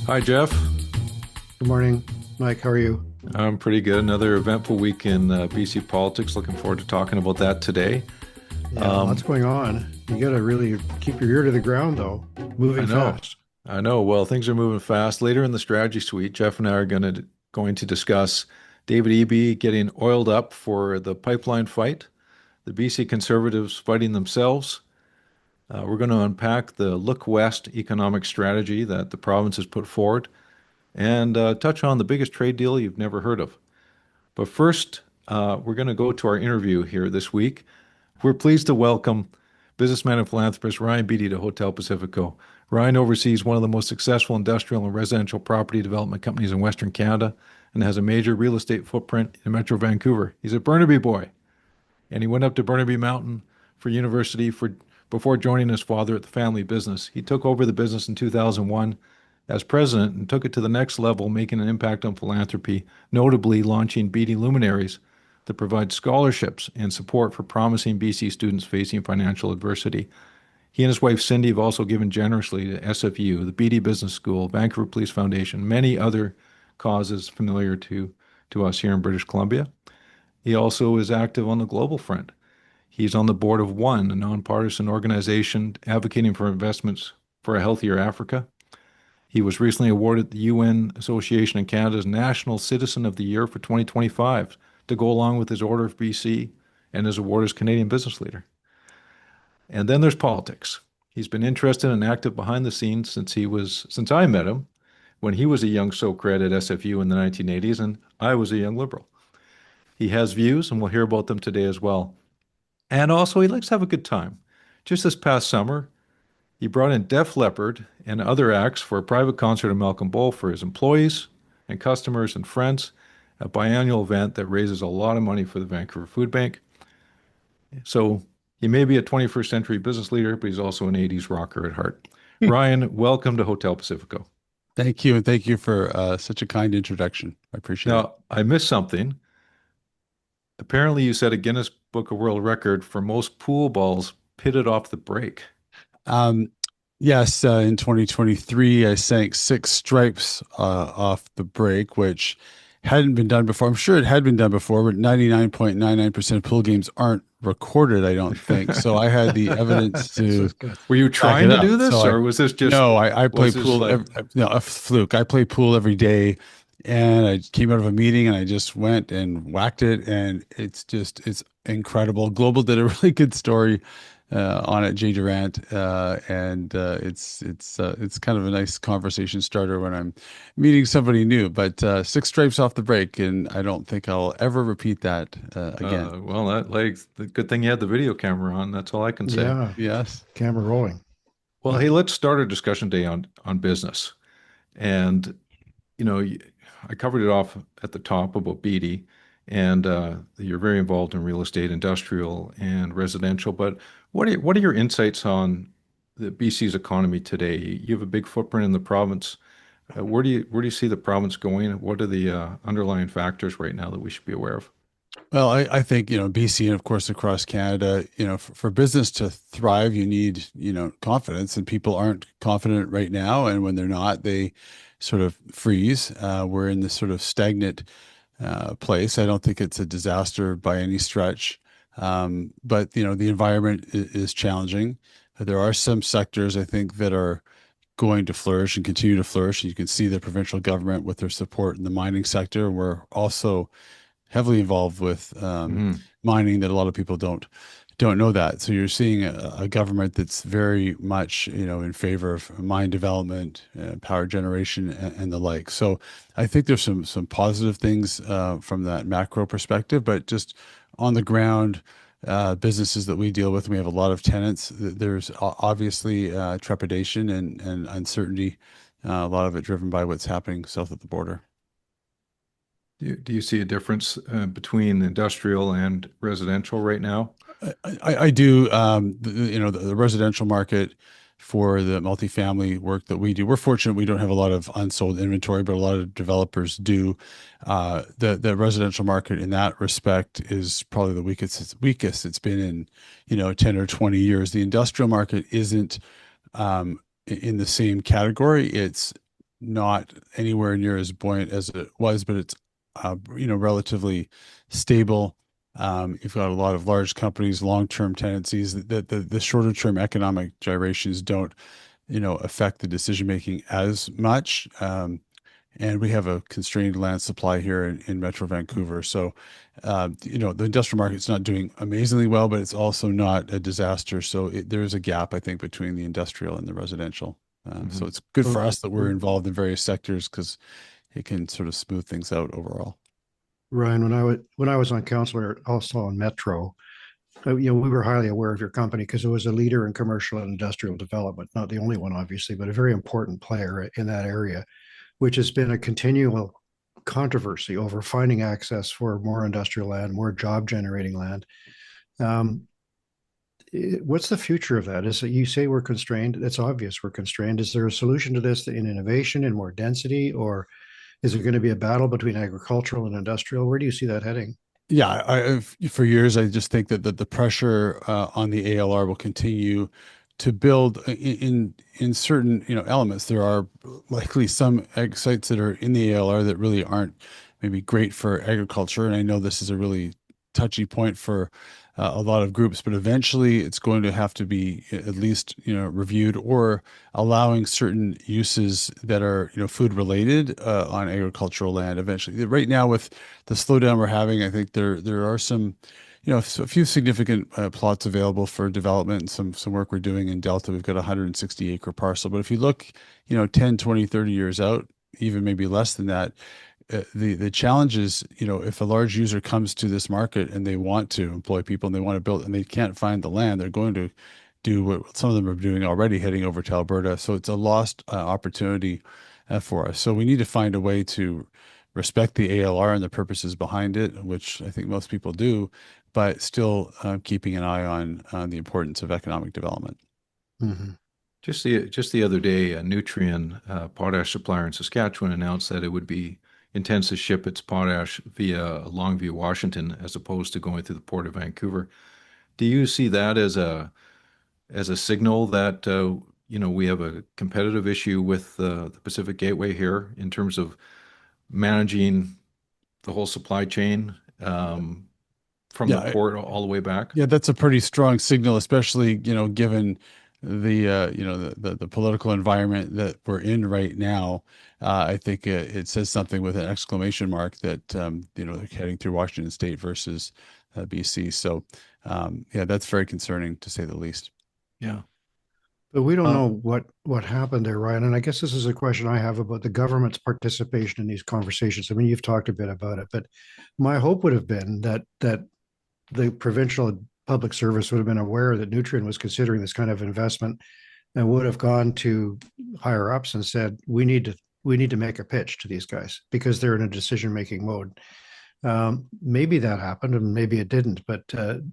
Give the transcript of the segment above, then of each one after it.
Hi, Geoff. Good morning, Mike. How are you? I'm pretty good. Another eventful week in BC politics. Looking forward to talking about that today. Yeah, lots Um, going on. You got to really keep your ear to the ground, though. I Moving know, fast. I know. Well, things are moving fast. Later in the strategy suite, Geoff and I are going to discuss David Eby getting oiled up for the pipeline fight, the BC Conservatives fighting themselves. We're going to unpack the Look West economic strategy that the province has put forward, and touch on the biggest trade deal you've never heard of. But first, we're going to go to our interview here this week. We're pleased to welcome businessman and philanthropist Ryan Beedie to Hotel Pacifico. Ryan oversees one of the most successful industrial and residential property development companies in Western Canada and has a major real estate footprint in Metro Vancouver. He's a Burnaby boy, and he went up to Burnaby Mountain for university before joining his father at the family business. He took over the business in 2001 as president and took it to the next level, making an impact on philanthropy, notably launching Beedie Luminaries that provide scholarships and support for promising BC students facing financial adversity. He and his wife Cindy have also given generously to SFU, the Beedie Business School, Vancouver Police Foundation, many other causes familiar to us here in British Columbia. He also is active on the global front. He's on the board of One, a nonpartisan organization advocating for investments for a healthier Africa. He was recently awarded the UN Association in Canada's National Citizen of the Year for 2025 to go along with his Order of BC and his award as Canadian Business Leader. And then there's politics. He's been interested and active behind the scenes since I met him when he was a young Socrat at SFU in the 1980s and I was a young liberal. He has views, and we'll hear about them today as well. And also, he likes to have a good time. Just this past summer, he brought in Def Leppard and other acts for a private concert in Malcolm Bowl for his employees and customers and friends, a biannual event that raises a lot of money for the Vancouver Food Bank. So he may be a 21st century business leader, but he's also an 80s rocker at heart. Ryan, welcome to Hotel Pacifico. Thank you, and thank you for such a kind introduction. I appreciate it. Now, I missed something. Apparently, you set a Guinness Book of World Record for most pool balls pitted off the break. Um, yes, in 2023, I sank six stripes off the break, which hadn't been done before. I'm sure it had been done before, but 99.99% of pool games aren't recorded, I don't think. So I had the evidence So to it's good. Were you back trying it to up. do this, So I or was this just no, I play was this pool. like No, a fluke. I play pool every day, and I came out of a meeting and I just went and whacked it, and it's incredible. Global did a really good story on it, Jay Durant, and it's kind of a nice conversation starter when I'm meeting somebody new. But six stripes off the break, and I don't think I'll ever repeat that again. well, that like the good thing you had the video camera on. That's all I can say. Yeah, Yes. camera rolling. Well, hey, let's start our discussion day on business. And you know, I covered it off at the top about Beatty, and you're very involved in real estate, industrial, and residential. But what are your insights on the BC's economy today? You have a big footprint in the province. Where do you see the province going? What are the underlying factors right now that we should be aware of? Well, I think, BC and of course across Canada, for business to thrive, you need, confidence, and people aren't confident right now. And when they're not, they sort of freeze. We're in this sort of stagnant place. I don't think it's a disaster by any stretch. But, the environment is challenging. There are some sectors I think that are going to flourish and continue to flourish. You can see the provincial government with their support in the mining sector. We're also heavily involved with Mhm. mining that a lot of people don't know that. So you're seeing a government that's very much in favor of mine development, power generation, and the like. So I think there's some positive things from that macro perspective, but just on the ground. Businesses that we deal with, we have a lot of tenants. There's obviously trepidation and uncertainty, a lot of it driven by what's happening south of the border. Do you see a difference between industrial and residential right now? I do. The residential market for the multifamily work that we do, we're fortunate we don't have a lot of unsold inventory, but a lot of developers do. The residential market in that respect is probably the weakest it's been in 10 or 20 years. The industrial market isn't in the same category. It's not anywhere near as buoyant as it was, but it's relatively stable. You've got a lot of large companies, long-term tendencies. The shorter-term economic gyrations don't affect the decision making as much. And we have a constrained land supply here in Metro Vancouver. So, the industrial market's not doing amazingly well, but it's also not a disaster. So there is a gap, I think, between the industrial and the residential. So it's good for us that we're involved in various sectors because it can sort of smooth things out overall. Ryan, when I was on council, also on Metro, we were highly aware of your company because it was a leader in commercial and industrial development. Not the only one, obviously, but a very important player in that area, which has been a continual controversy over finding access for more industrial land, more job generating land. What's the future of that? Is that you say we're constrained? It's obvious we're constrained. Is there a solution to this in innovation and more density, or is it going to be a battle between agricultural and industrial? Where do you see that heading? Yeah, for years I just think that the pressure on the ALR will continue to build in certain elements. There are likely some ag sites that are in the ALR that really aren't maybe great for agriculture, and I know this is a really touchy point for a lot of groups, but eventually it's going to have to be at least reviewed, or allowing certain uses that are food related on agricultural land eventually. Right now, with the slowdown we're having, I think there are some a few significant plots available for development, and some work we're doing in Delta. We've got a 160-acre parcel, but if you look 10, 20, 30 years out, even maybe less than that, the challenge is, if a large user comes to this market and they want to employ people and they want to build and they can't find the land, they're going to do what some of them are doing already, heading over to Alberta. So it's a lost opportunity for us. So we need to find a way to respect the ALR and the purposes behind it, which I think most people do, but still keeping an eye on the importance of economic development. Mm-hmm. Just the other day, a Nutrien potash supplier in Saskatchewan announced that it would be intends to ship its potash via Longview, Washington, as opposed to going through the port of Vancouver. Do you see that as a signal that we have a competitive issue with the Pacific Gateway here in terms of managing the whole supply chain from the Yeah, port all the way back? yeah, that's a pretty strong signal, especially given the the political environment that we're in right now. I think it says something with an exclamation mark that they're heading through Washington State versus BC. So yeah, that's very concerning to say the least. Yeah. But we don't Uh, know what happened there, Ryan. And I guess this is a question I have about the government's participation in these conversations. I mean, you've talked a bit about it, but my hope would have been that the provincial public service would have been aware that Nutrien was considering this kind of investment and would have gone to higher ups and said, we need to make a pitch to these guys because they're in a decision making mode. Maybe that happened and maybe it didn't, but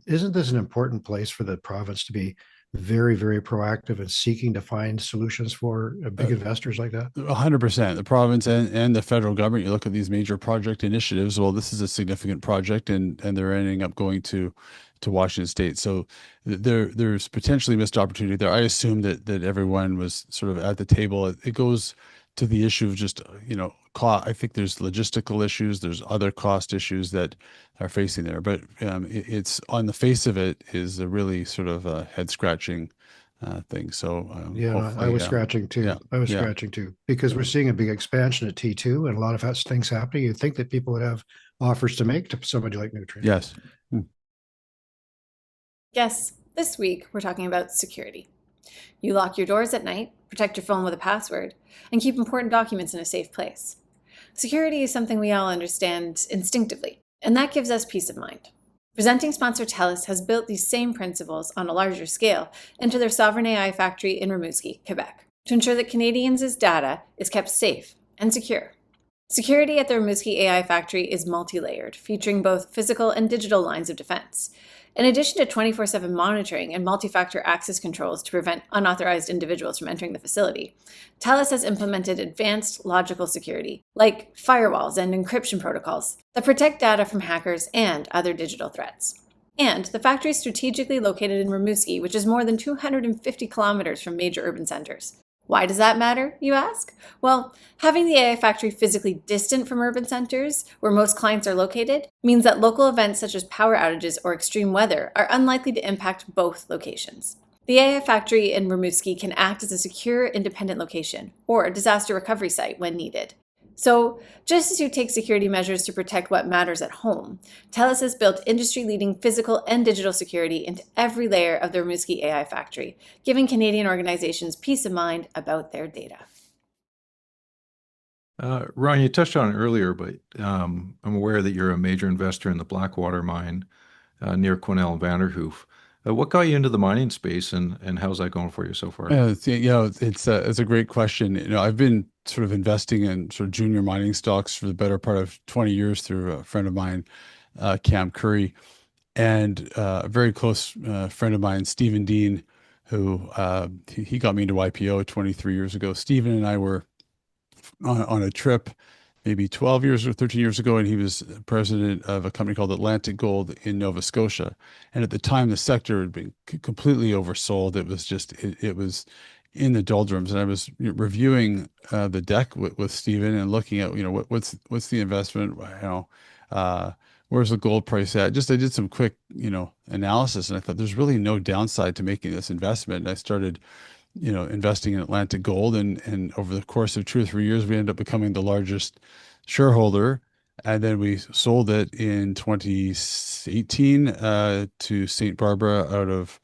isn't this an important place for the province to be very, very proactive in seeking to find solutions for big investors like that? 100%. The province and the federal government, you look at these major project initiatives, well, this is a significant project and they're ending up going to Washington State. So there's potentially missed opportunity there. I assume that everyone was sort of at the table. It goes to the issue of just, I think there's logistical issues, there's other cost issues that are facing there, but it's on the face of it is a really sort of a head scratching thing. So Yeah, I was scratching too. yeah, I was yeah, scratching too because we're seeing a big expansion at T2 and a lot of things happening. You'd think that people would have offers to make to somebody like Nutrien. yes. Yes, this week we're talking about security. You lock your doors at night, protect your phone with a password, and keep important documents in a safe place. Security is something we all understand instinctively, and that gives us peace of mind. Presenting sponsor TELUS has built these same principles on a larger scale into their sovereign AI factory in Rimouski, Quebec, to ensure that Canadians' data is kept safe and secure. Security at the Rimouski AI factory is multi-layered, featuring both physical and digital lines of defense. In addition to 24/7 monitoring and multi-factor access controls to prevent unauthorized individuals from entering the facility, TELUS has implemented advanced logical security, like firewalls and encryption protocols, that protect data from hackers and other digital threats. And the factory is strategically located in Rimouski, which is more than 250 kilometers from major urban centers. Why does that matter, you ask? Well, having the AI factory physically distant from urban centers, where most clients are located, means that local events such as power outages or extreme weather are unlikely to impact both locations. The AI factory in Rimouski can act as a secure, independent location or a disaster recovery site when needed. So, just as you take security measures to protect what matters at home, TELUS has built industry-leading physical and digital security into every layer of the Rimouski AI factory, giving Canadian organizations peace of mind about their data. Ryan, you touched on it earlier, but I'm aware that you're a major investor in the Blackwater mine near Quesnel and Vanderhoof. What got you into the mining space, and how's that going for you so far? It's a great question. I've been sort of investing in sort of junior mining stocks for the better part of 20 years through a friend of mine, Cam Curry, and a very close friend of mine, Stephen Dean, who he got me into YPO 23 years ago. Stephen and I were on a trip maybe 12 years or 13 years ago, and he was president of a company called Atlantic Gold in Nova Scotia. And at the time, the sector had been completely oversold. It was just, it was in the doldrums. And I was reviewing the deck with Stephen and looking at, what's the investment, where's the gold price at? I did some quick, analysis, and I thought there's really no downside to making this investment. And I started investing in Atlantic Gold, and over the course of 2 or 3 years, we ended up becoming the largest shareholder. And then we sold it in 2018 to St. Barbara out of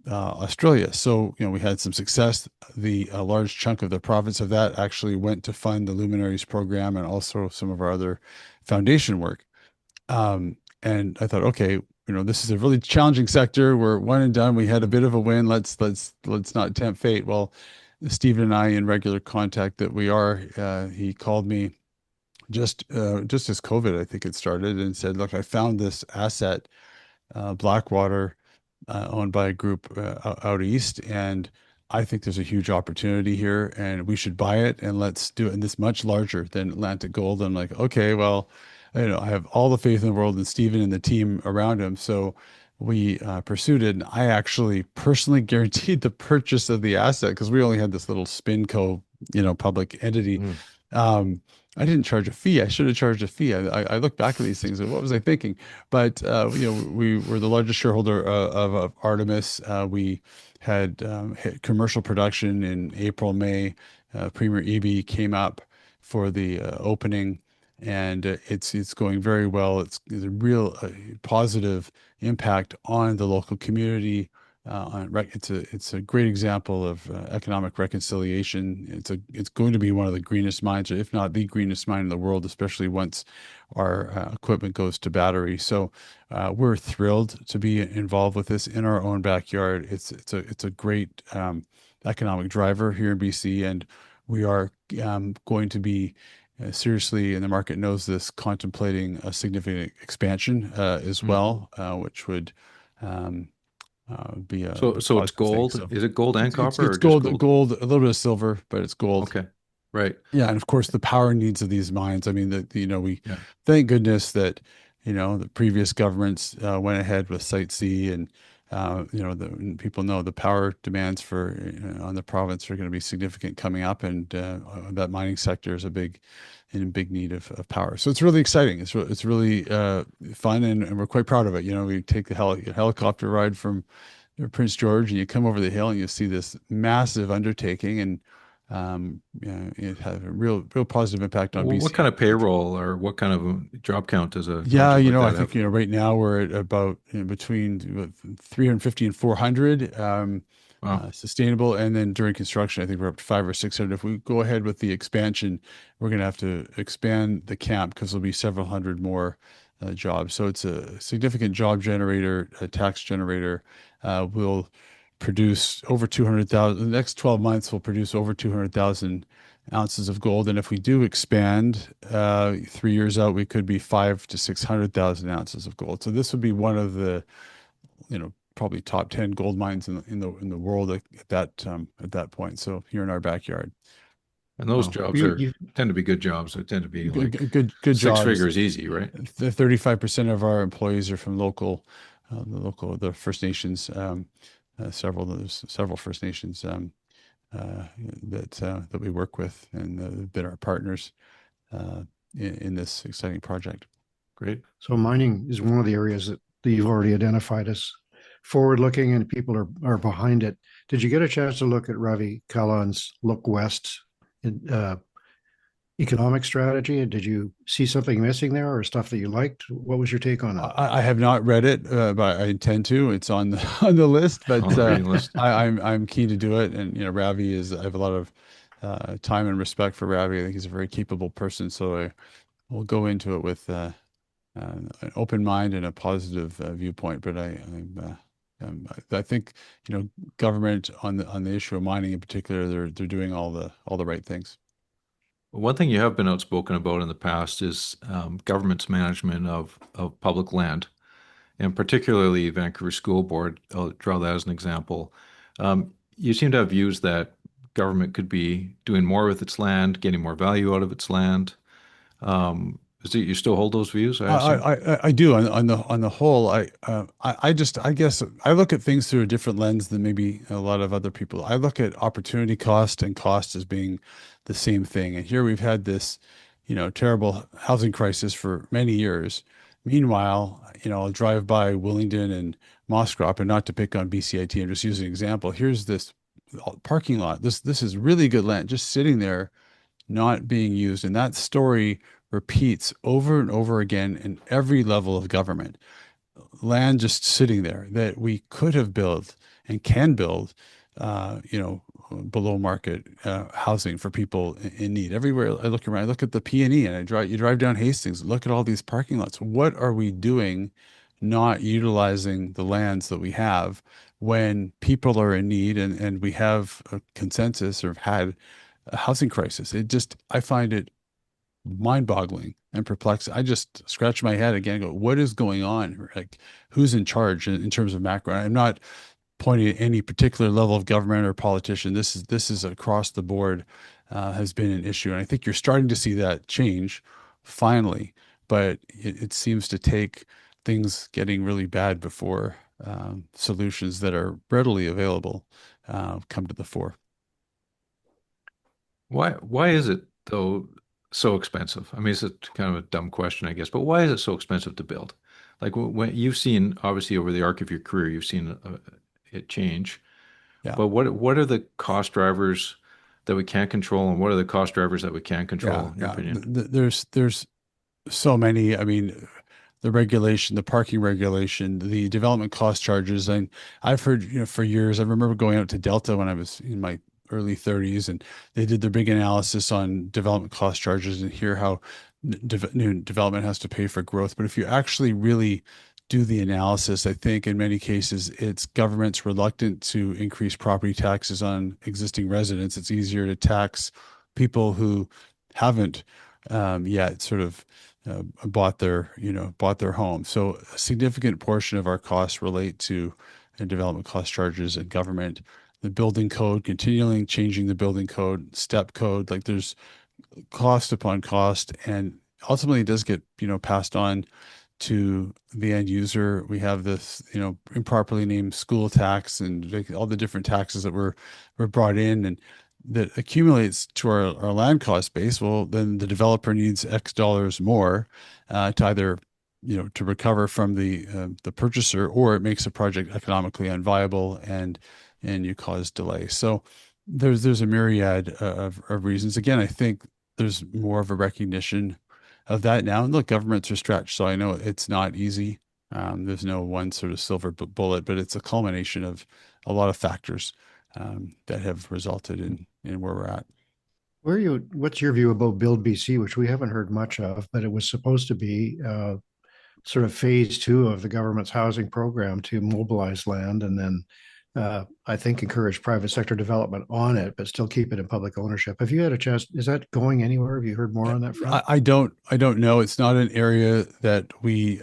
Australia. So, we had some success. A large chunk of the profits of that actually went to fund the Luminaries program and also some of our other foundation work. And I thought, okay, this is a really challenging sector. We're one and done. We had a bit of a win. Let's not tempt fate. Well, Stephen and I, in regular contact that we are, he called me just as COVID, I think it started, and said, look, I found this asset, Blackwater, owned by a group out east, and I think there's a huge opportunity here, and we should buy it, and let's do it. And it's much larger than Atlantic Gold. I'm like, okay, well, I have all the faith in the world in Stephen and the team around him. So we pursued it, and I actually personally guaranteed the purchase of the asset because we only had this little SpinCo, public entity. I didn't charge a fee. I should have charged a fee. I look back at these things and what was I thinking? But we were the largest shareholder of Artemis. We had hit commercial production in April, May. Premier Eby came up for the opening, and it's going very well. It's a real positive impact on the local community. It's a great example of economic reconciliation. It's going to be one of the greenest mines, or if not the greenest mine in the world, especially once our equipment goes to battery. So we're thrilled to be involved with this in our own backyard. It's a great economic driver here in BC, and we are going to be seriously, and the market knows this, contemplating a significant expansion as well, which would be a so it's gold. thing. So is it gold and copper, it's or just gold, gold? a little bit of silver, but it's gold. Okay, right. Yeah, and of course the power needs of these mines. I mean, we Yeah. thank goodness that the previous governments went ahead with Site C, and people know the power demands for on the province are going to be significant coming up, and that mining sector is in big need of power. So it's really exciting. It's really fun, and we're quite proud of it. We take the helicopter ride from Prince George, and you come over the hill and you see this massive undertaking, and it has a real positive impact on BC. What kind of payroll or what kind of a job count does a Yeah, project like I that think have? right now we're at about between 350 and 400 Wow. sustainable, and then during construction, I think we're up to 500 or 600. If we go ahead with the expansion, we're going to have to expand the camp because there'll be several hundred more jobs. So it's a significant job generator, a tax generator. We'll produce over 200,000. The next 12 months, we'll produce over 200,000 ounces of gold. And if we do expand 3 years out, we could be 500,000 to 600,000 ounces of gold. So this would be one of the, probably top 10 gold mines in the world at that point. So here in our backyard. And those Wow. jobs tend to be good jobs. They tend to be like Good six jobs. figures easy, right? 35% of our employees are from the First Nations. Several First Nations that we work with and have been our partners in this exciting project. Great. So mining is one of the areas that you've already identified as forward-looking, and people are behind it. Did you get a chance to look at Ravi Kalan's Look West economic strategy? And did you see something missing there or stuff that you liked? What was your take on that? I have not read it, but I intend to. It's on the on the list, but On the reading list. I'm keen to do it. And Ravi is, I have a lot of time and respect for Ravi. I think he's a very capable person. So I will go into it with an open mind and a positive viewpoint. But I think government on the issue of mining in particular, they're doing all the right things. One thing you have been outspoken about in the past is government's management of public land, and particularly Vancouver School Board. I'll draw that as an example. You seem to have views that government could be doing more with its land, getting more value out of its land. Is it you still hold those views, I assume? I do on the whole. I guess I look at things through a different lens than maybe a lot of other people. I look at opportunity cost and cost as being the same thing. And here we've had this, terrible housing crisis for many years. Meanwhile, I'll drive by Willingdon and Mosscrop, and not to pick on BCIT, I'm just using an example. Here's this parking lot. This is really good land just sitting there, not being used, and that story repeats over and over again in every level of government. Land just sitting there that we could have built and can build, below market housing for people in need. Everywhere I look around, I look at the P&E, and you drive down Hastings, look at all these parking lots. What are we doing not utilizing the lands that we have when people are in need and we have a consensus or have had a housing crisis? I find it mind-boggling and perplexing. I just scratch my head again and go, what is going on? Like, who's in charge in terms of macro? I'm not pointing at any particular level of government or politician. This is across the board, has been an issue. And I think you're starting to see that change finally, but it seems to take things getting really bad before solutions that are readily available come to the fore. Why is it though so expensive? I mean, it's a kind of a dumb question, I guess, but why is it so expensive to build? Like when you've seen, obviously over the arc of your career, you've seen it change. Yeah. But what are the cost drivers that we can't control, and what are the cost drivers that we can control, in your opinion? There's so many. I mean, the regulation, the parking regulation, the development cost charges. And I've heard, for years, I remember going out to Delta when I was in my early 30s, and they did their big analysis on development cost charges and hear how new development has to pay for growth. But if you actually really do the analysis, I think in many cases it's governments reluctant to increase property taxes on existing residents. It's easier to tax people who haven't yet sort of bought their home. So a significant portion of our costs relate to development cost charges and government. The building code, continually changing the building code, step code, like there's cost upon cost, and ultimately it does get passed on to the end user. We have this improperly named school tax and all the different taxes that were brought in and that accumulates to our land cost base. Well, then the developer needs X dollars more to either to recover from the purchaser, or it makes a project economically unviable and you cause delay. So there's a myriad of reasons. Again, I think there's more of a recognition of that now. And look, governments are stretched, so I know it's not easy. There's no one sort of silver bullet, but it's a culmination of a lot of factors that have resulted in where we're at. What's your view about Build BC, which we haven't heard much of, but it was supposed to be sort of phase 2 of the government's housing program to mobilize land and then I think encourage private sector development on it, but still keep it in public ownership. Have you had a chance? Is that going anywhere? Have you heard more on that front? I don't know. It's not an area that we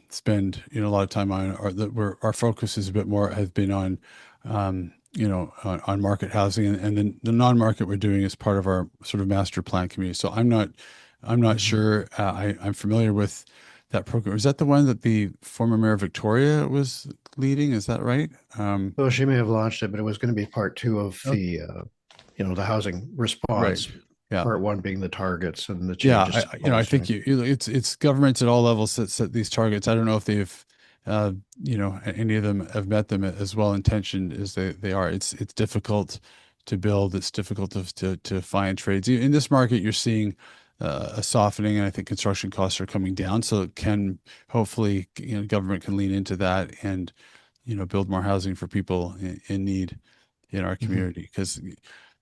spend a lot of time on, or that our focus is a bit more has been on on market housing, and then the non-market we're doing is part of our sort of master plan community. So I'm not sure. I'm familiar with that program. Is that the one that the former mayor of Victoria was leading? Is that right? Well, she may have launched it, but it was going to be part 2 of the housing Right. response. Yeah. Part one being the targets and the Yeah, changes. I think it's governments at all levels that set these targets. I don't know if they've, any of them have met them as well intentioned as they are. It's difficult to build. It's difficult to find trades. In this market, you're seeing a softening, and I think construction costs are coming down. So it can hopefully, government can lean into that and, build more housing for people in need in our community. Because,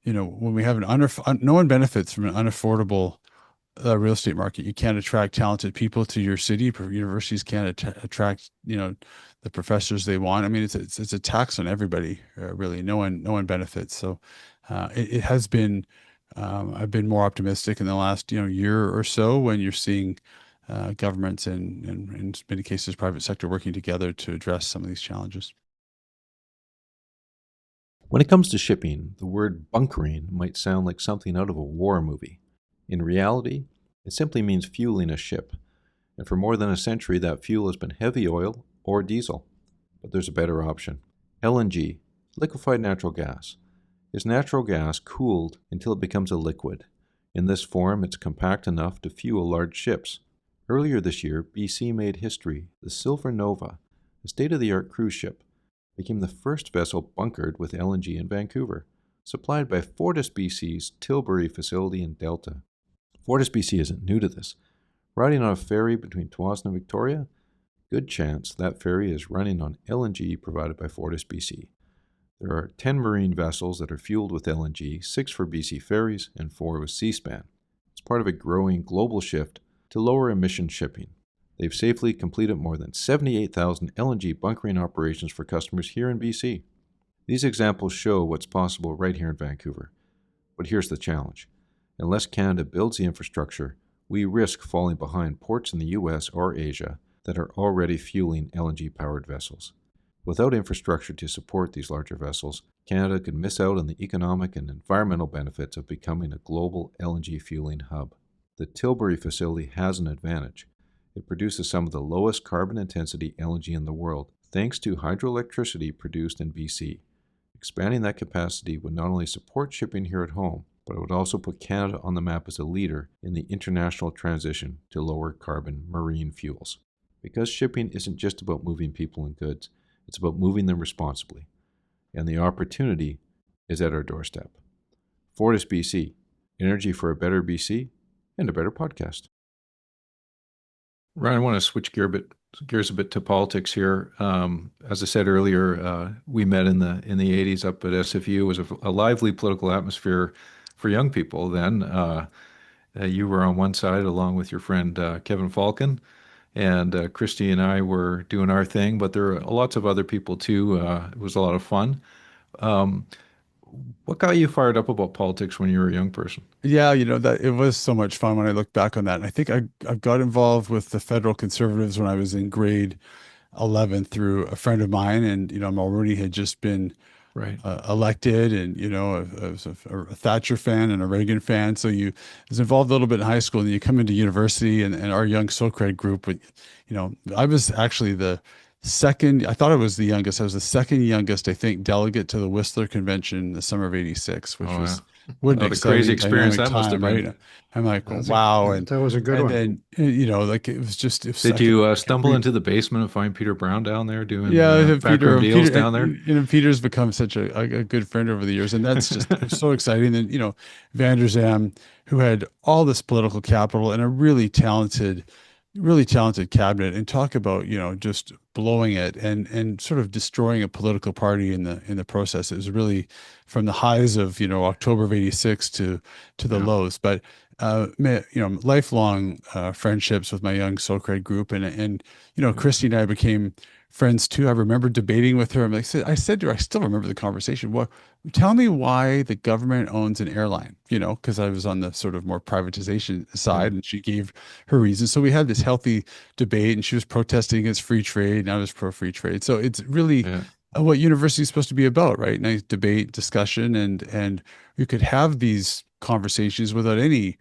when we have no one benefits from an unaffordable real estate market. You can't attract talented people to your city. Universities can't attract, the professors they want. I mean, it's a tax on everybody. Really, no one benefits. So it has been. I've been more optimistic in the last year or so when you're seeing governments and in many cases private sector working together to address some of these challenges. When it comes to shipping, the word bunkering might sound like something out of a war movie. In reality, it simply means fueling a ship, and for more than a century that fuel has been heavy oil or diesel. But there's a better option. LNG, liquefied natural gas, is natural gas cooled until it becomes a liquid. In this form, it's compact enough to fuel large ships. Earlier this year, BC made history. The Silver Nova, a state-of-the-art cruise ship, became the first vessel bunkered with LNG in Vancouver, supplied by FortisBC's Tilbury facility in Delta. FortisBC isn't new to this. Riding on a ferry between Tsawwassen and Victoria, good chance that ferry is running on LNG provided by FortisBC. There are 10 marine vessels that are fueled with LNG, 6 for BC Ferries and 4 with Seaspan. It's part of a growing global shift to lower emission shipping. They've safely completed more than 78,000 LNG bunkering operations for customers here in BC. These examples show what's possible right here in Vancouver. But here's the challenge. Unless Canada builds the infrastructure, we risk falling behind ports in the US or Asia that are already fueling LNG-powered vessels. Without infrastructure to support these larger vessels, Canada could miss out on the economic and environmental benefits of becoming a global LNG fueling hub. The Tilbury facility has an advantage. It produces some of the lowest carbon intensity LNG in the world, thanks to hydroelectricity produced in BC. Expanding that capacity would not only support shipping here at home, but it would also put Canada on the map as a leader in the international transition to lower carbon marine fuels. Because shipping isn't just about moving people and goods, it's about moving them responsibly. And the opportunity is at our doorstep. FortisBC, energy for a better BC and a better podcast. Ryan, I want to switch gears a bit to politics here. As I said earlier, we met in the 80s up at SFU. It was a lively political atmosphere for young people then. You were on one side along with your friend Kevin Falcon, and Christy and I were doing our thing, but there were lots of other people too. It was a lot of fun. What got you fired up about politics when you were a young person? Yeah, that it was so much fun when I look back on that. And I think I got involved with the federal conservatives when I was in grade 11 through a friend of mine, and Mulrooney had just been Right. Elected, and I was a Thatcher fan and a Reagan fan. So I was involved a little bit in high school, and you come into university, and our young SoCred group. I was actually the second. I thought I was the youngest. I was the second youngest, I think, delegate to the Whistler Convention in the summer of '86, which was what an What a crazy exciting, experience that dynamic must have time, been. right? I'm like, wow, and that was a good one. then like it was just. Did you stumble into the basement and find Peter Brown down there doing backroom Peter, deals down there? Peter's become such a good friend over the years, and that's just so exciting. And Van der Zam, who had all this political capital and a really talented cabinet, and talk about just blowing it and sort of destroying a political party in the process. It was really from the highs of October of '86 to the lows, but lifelong friendships with my young SoCred group, and Christy and I became friends too. I remember debating with her. I said to her, I still remember the conversation. Well, tell me why the government owns an airline, because I was on the sort of more privatization side, and she gave her reasons. So we had this healthy debate, and she was protesting against free trade, and I was pro free trade. So it's really what university is supposed to be about, right? Nice debate, discussion, and you could have these conversations without any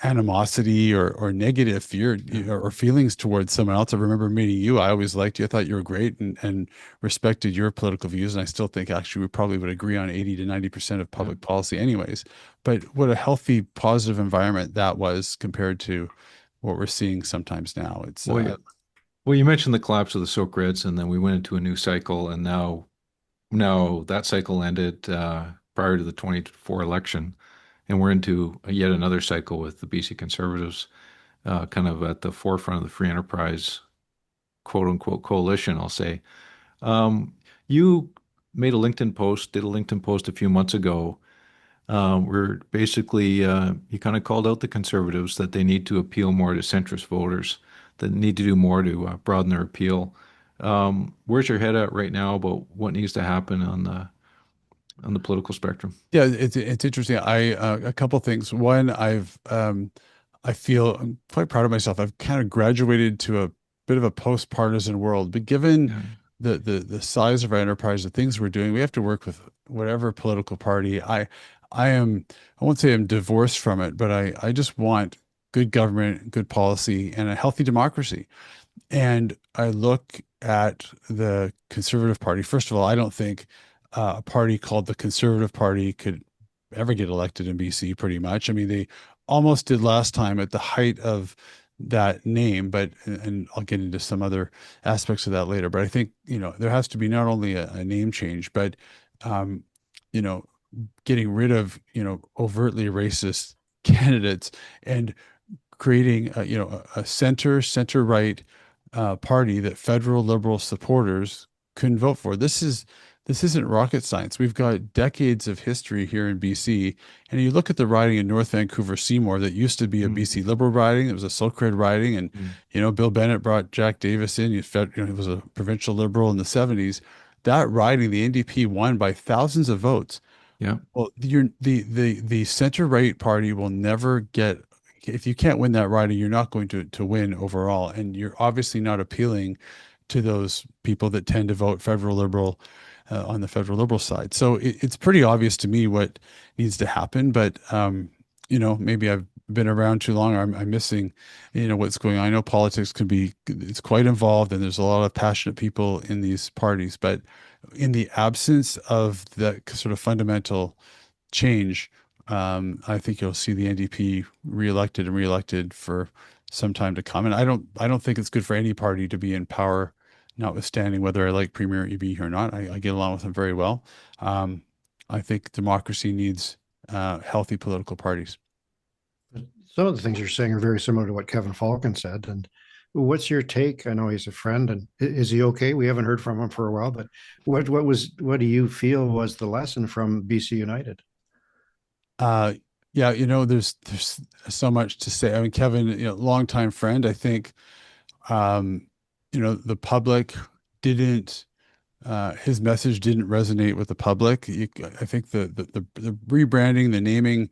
animosity or negative fear or feelings towards someone else. I remember meeting you. I always liked you. I thought you were great and respected your political views. And I still think actually we probably would agree on 80 to 90% of Yeah. public policy anyways. But what a healthy, positive environment that was compared to what we're seeing sometimes now. It's Well, well, you mentioned the collapse of the Silk Roads, and then we went into a new cycle, and now that cycle ended prior to the 24 election, and we're into yet another cycle with the BC Conservatives kind of at the forefront of the free enterprise quote unquote coalition, I'll say. You made a LinkedIn post, did a LinkedIn post a few months ago, where basically you kind of called out the Conservatives that they need to appeal more to centrist voters, that need to do more to broaden their appeal. Where's your head at right now about what needs to happen on the political spectrum? Yeah, it's interesting. A couple things. One, I feel I'm quite proud of myself. I've kind of graduated to a bit of a post-partisan world, but given Yeah. the size of our enterprise, the things we're doing, we have to work with whatever political party. I won't say I'm divorced from it, but I just want good government, good policy, and a healthy democracy. And I look at the Conservative Party. First of all, I don't think a party called the Conservative Party could ever get elected in BC, pretty much. I mean, they almost did last time at the height of that name, but, and I'll get into some other aspects of that later. But I think, there has to be not only a name change, but, um, you know, getting rid of, overtly racist candidates and creating a center right party that federal liberal supporters couldn't vote for. This isn't rocket science. We've got decades of history here in BC, and you look at the riding in North Vancouver Seymour that used to be a Mm, BC Liberal riding. It was a Silk Road riding, and mm, Bill Bennett brought Jack Davis in. He was a provincial Liberal in the '70s. That riding, the NDP won by thousands of votes. yeah. Well, the center right party will never get, if you can't win that riding, you're not going to win overall, and you're obviously not appealing to those people that tend to vote federal liberal on the federal liberal side. So it's pretty obvious to me what needs to happen, but maybe I've been around too long, or I'm missing, what's going on. I know politics can be, it's quite involved, and there's a lot of passionate people in these parties, but in the absence of that sort of fundamental change, I think you'll see the NDP reelected and reelected for some time to come. And I don't think it's good for any party to be in power, notwithstanding whether I like Premier EB or not. I get along with him very well. Um, I think democracy needs healthy political parties. Some of the things you're saying are very similar to what Kevin Falcon said. And what's your take? I know he's a friend, and is he okay? We haven't heard from him for a while, but what do you feel was the lesson from BC United? Uh, yeah, there's so much to say. I mean, Kevin, longtime friend. I think, um, the public didn't. His message didn't resonate with the public. I think the rebranding, the naming,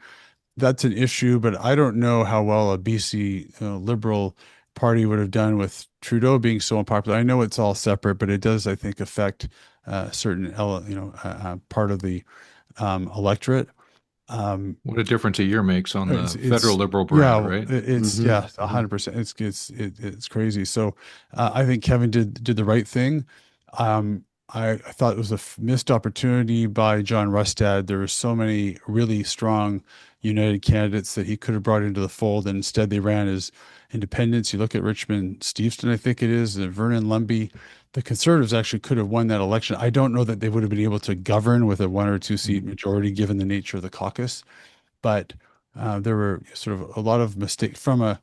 that's an issue, but I don't know how well a BC Liberal Party would have done with Trudeau being so unpopular. I know it's all separate, but it does, I think, affect certain, part of the electorate. Um, What a difference a year makes on the federal it's liberal brand, yeah, right? it's Mm-hmm. yeah, 100%. It's crazy. So I think Kevin did the right thing. I thought it was a missed opportunity by John Rustad. There were so many really strong United candidates that he could have brought into the fold, and instead they ran as independents. You look at Richmond Steveston, I think it is, and Vernon Lumby. The Conservatives actually could have won that election. I don't know that they would have been able to govern with a 1 or 2 seat Mm. majority given the nature of the caucus, but there were sort of a lot of mistakes from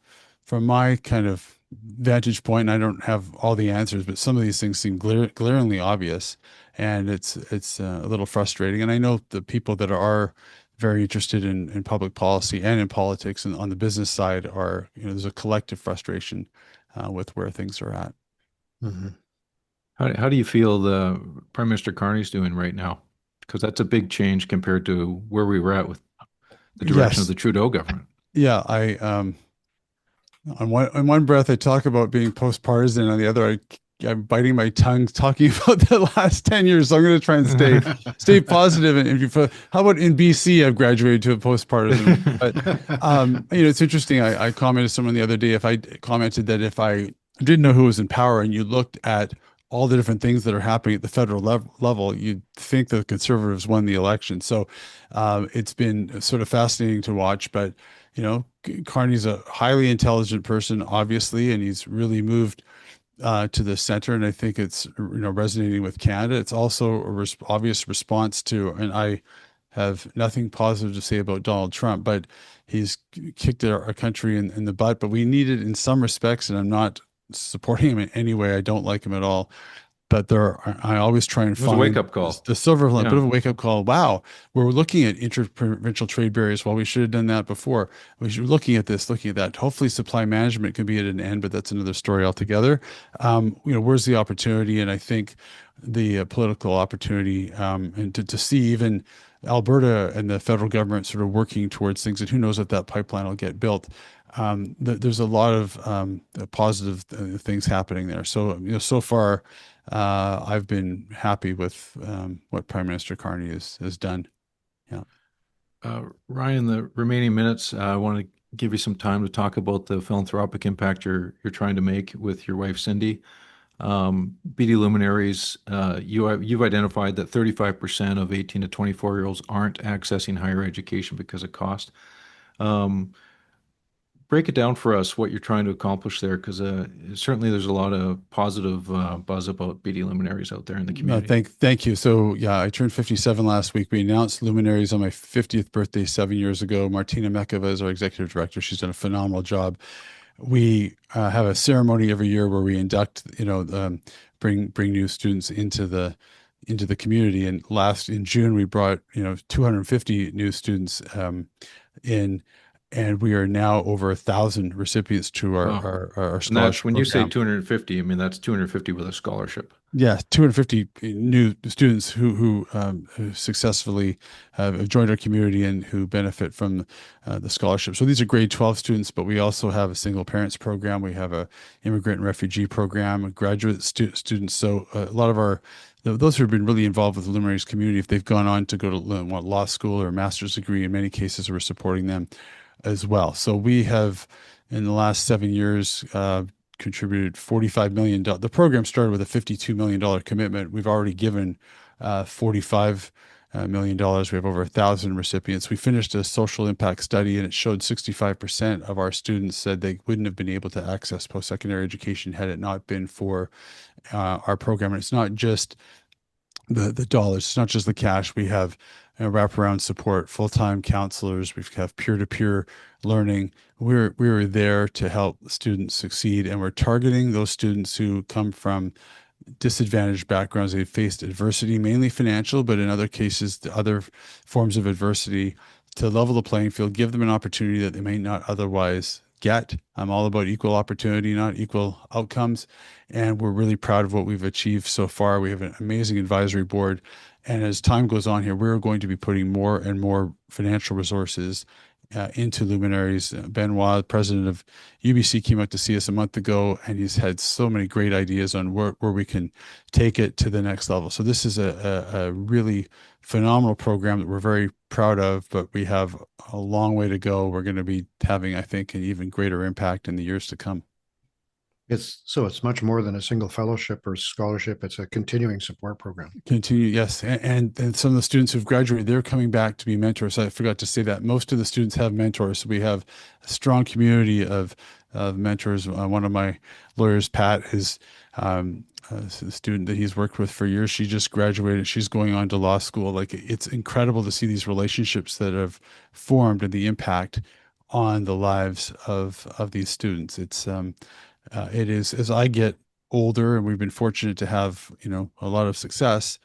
my kind of vantage point. And I don't have all the answers, but some of these things seem glaringly obvious, and it's a little frustrating. And I know the people that are very interested in public policy and in politics and on the business side are, there's a collective frustration with where things are at. Mm-hmm. How do you feel the Prime Minister Carney's doing right now? Because that's a big change compared to where we were at with the direction of Yes. the Trudeau government. Yeah. On one breath, I talk about being post partisan. On the other, I'm biting my tongue talking about the last 10 years. So I'm going to try and stay positive. And how about in BC, I've graduated to a postpartisan. But it's interesting. I commented to someone the other day, if I commented that if I didn't know who was in power and you looked at all the different things that are happening at the federal level, you'd think that the Conservatives won the election. So it's been sort of fascinating to watch. But, Carney's a highly intelligent person, obviously, and he's really moved to the center, and I think it's resonating with Canada. It's also a obvious response to, and I have nothing positive to say about Donald Trump, but he's kicked our country in the butt. But we need it in some respects, and I'm not supporting him in any way. I don't like him at all. But I always try and It was find a wake-up call. the silver lining, Yeah. bit of a wake-up call. Wow, we're looking at interprovincial trade barriers. Well, we should have done that before. We should be looking at this, looking at that. Hopefully, supply management can be at an end, but that's another story altogether. Where's the opportunity? And I think the political opportunity, and to see even Alberta and the federal government sort of working towards things, and who knows if that pipeline will get built. There's a lot of positive things happening there. So, so far, I've been happy with what Prime Minister Carney has done. Yeah. Ryan, the remaining minutes, I want to give you some time to talk about the philanthropic impact you're trying to make with your wife, Cindy. Beedie Luminaries, you've identified that 35% of 18 to 24-year-olds aren't accessing higher education because of cost. Break it down for us what you're trying to accomplish there, because certainly there's a lot of positive buzz about Beedie Luminaries out there in the community. No, thank you. So yeah, I turned 57 last week. We announced Luminaries on my 50th birthday 7 years ago. Martina Mekova is our executive director. She's done a phenomenal job. We have a ceremony every year where we induct, bring new students into the community. And in June, we brought 250 new students in. And we are now over 1,000 recipients to our scholarship. And that's when you say program. 250, I mean, that's 250 with a scholarship. Yeah, 250 new students who successfully have joined our community and who benefit from the scholarship. So these are grade 12 students, but we also have a single parents program. We have a immigrant and refugee program, graduate students. So a lot of those who have been really involved with the Luminaries community, if they've gone on to go to law school or a master's degree, in many cases, we're supporting them as well. So we have, in the last 7 years, contributed $45 million. The program started with a $52 million commitment. We've already given $45 million. We have over 1,000 recipients. We finished a social impact study, and it showed 65% of our students said they wouldn't have been able to access post-secondary education had it not been for our program. And it's not just the dollars. It's not just the cash. We have wraparound support, full-time counselors. We have peer-to-peer learning. We're there to help students succeed, and we're targeting those students who come from disadvantaged backgrounds. They've faced adversity, mainly financial, but in other cases, other forms of adversity, to level the playing field, give them an opportunity that they may not otherwise get. I'm all about equal opportunity, not equal outcomes. And we're really proud of what we've achieved so far. We have an amazing advisory board. And as time goes on here, we're going to be putting more and more financial resources into Luminaries. Benoit, president of UBC, came out to see us a month ago, and he's had so many great ideas on where we can take it to the next level. So this is a really phenomenal program that we're very proud of, but we have a long way to go. We're going to be having, I think, an even greater impact in the years to come. It's much more than a single fellowship or scholarship. It's a continuing support program. Yes. And some of the students who've graduated, they're coming back to be mentors. I forgot to say that most of the students have mentors. So we have a strong community of mentors. One of my lawyers, Pat, is a student that he's worked with for years. She just graduated. She's going on to law school. Like, it's incredible to see these relationships that have formed and the impact on the lives of these students. It is, as I get older, and we've been fortunate to have, a lot of success,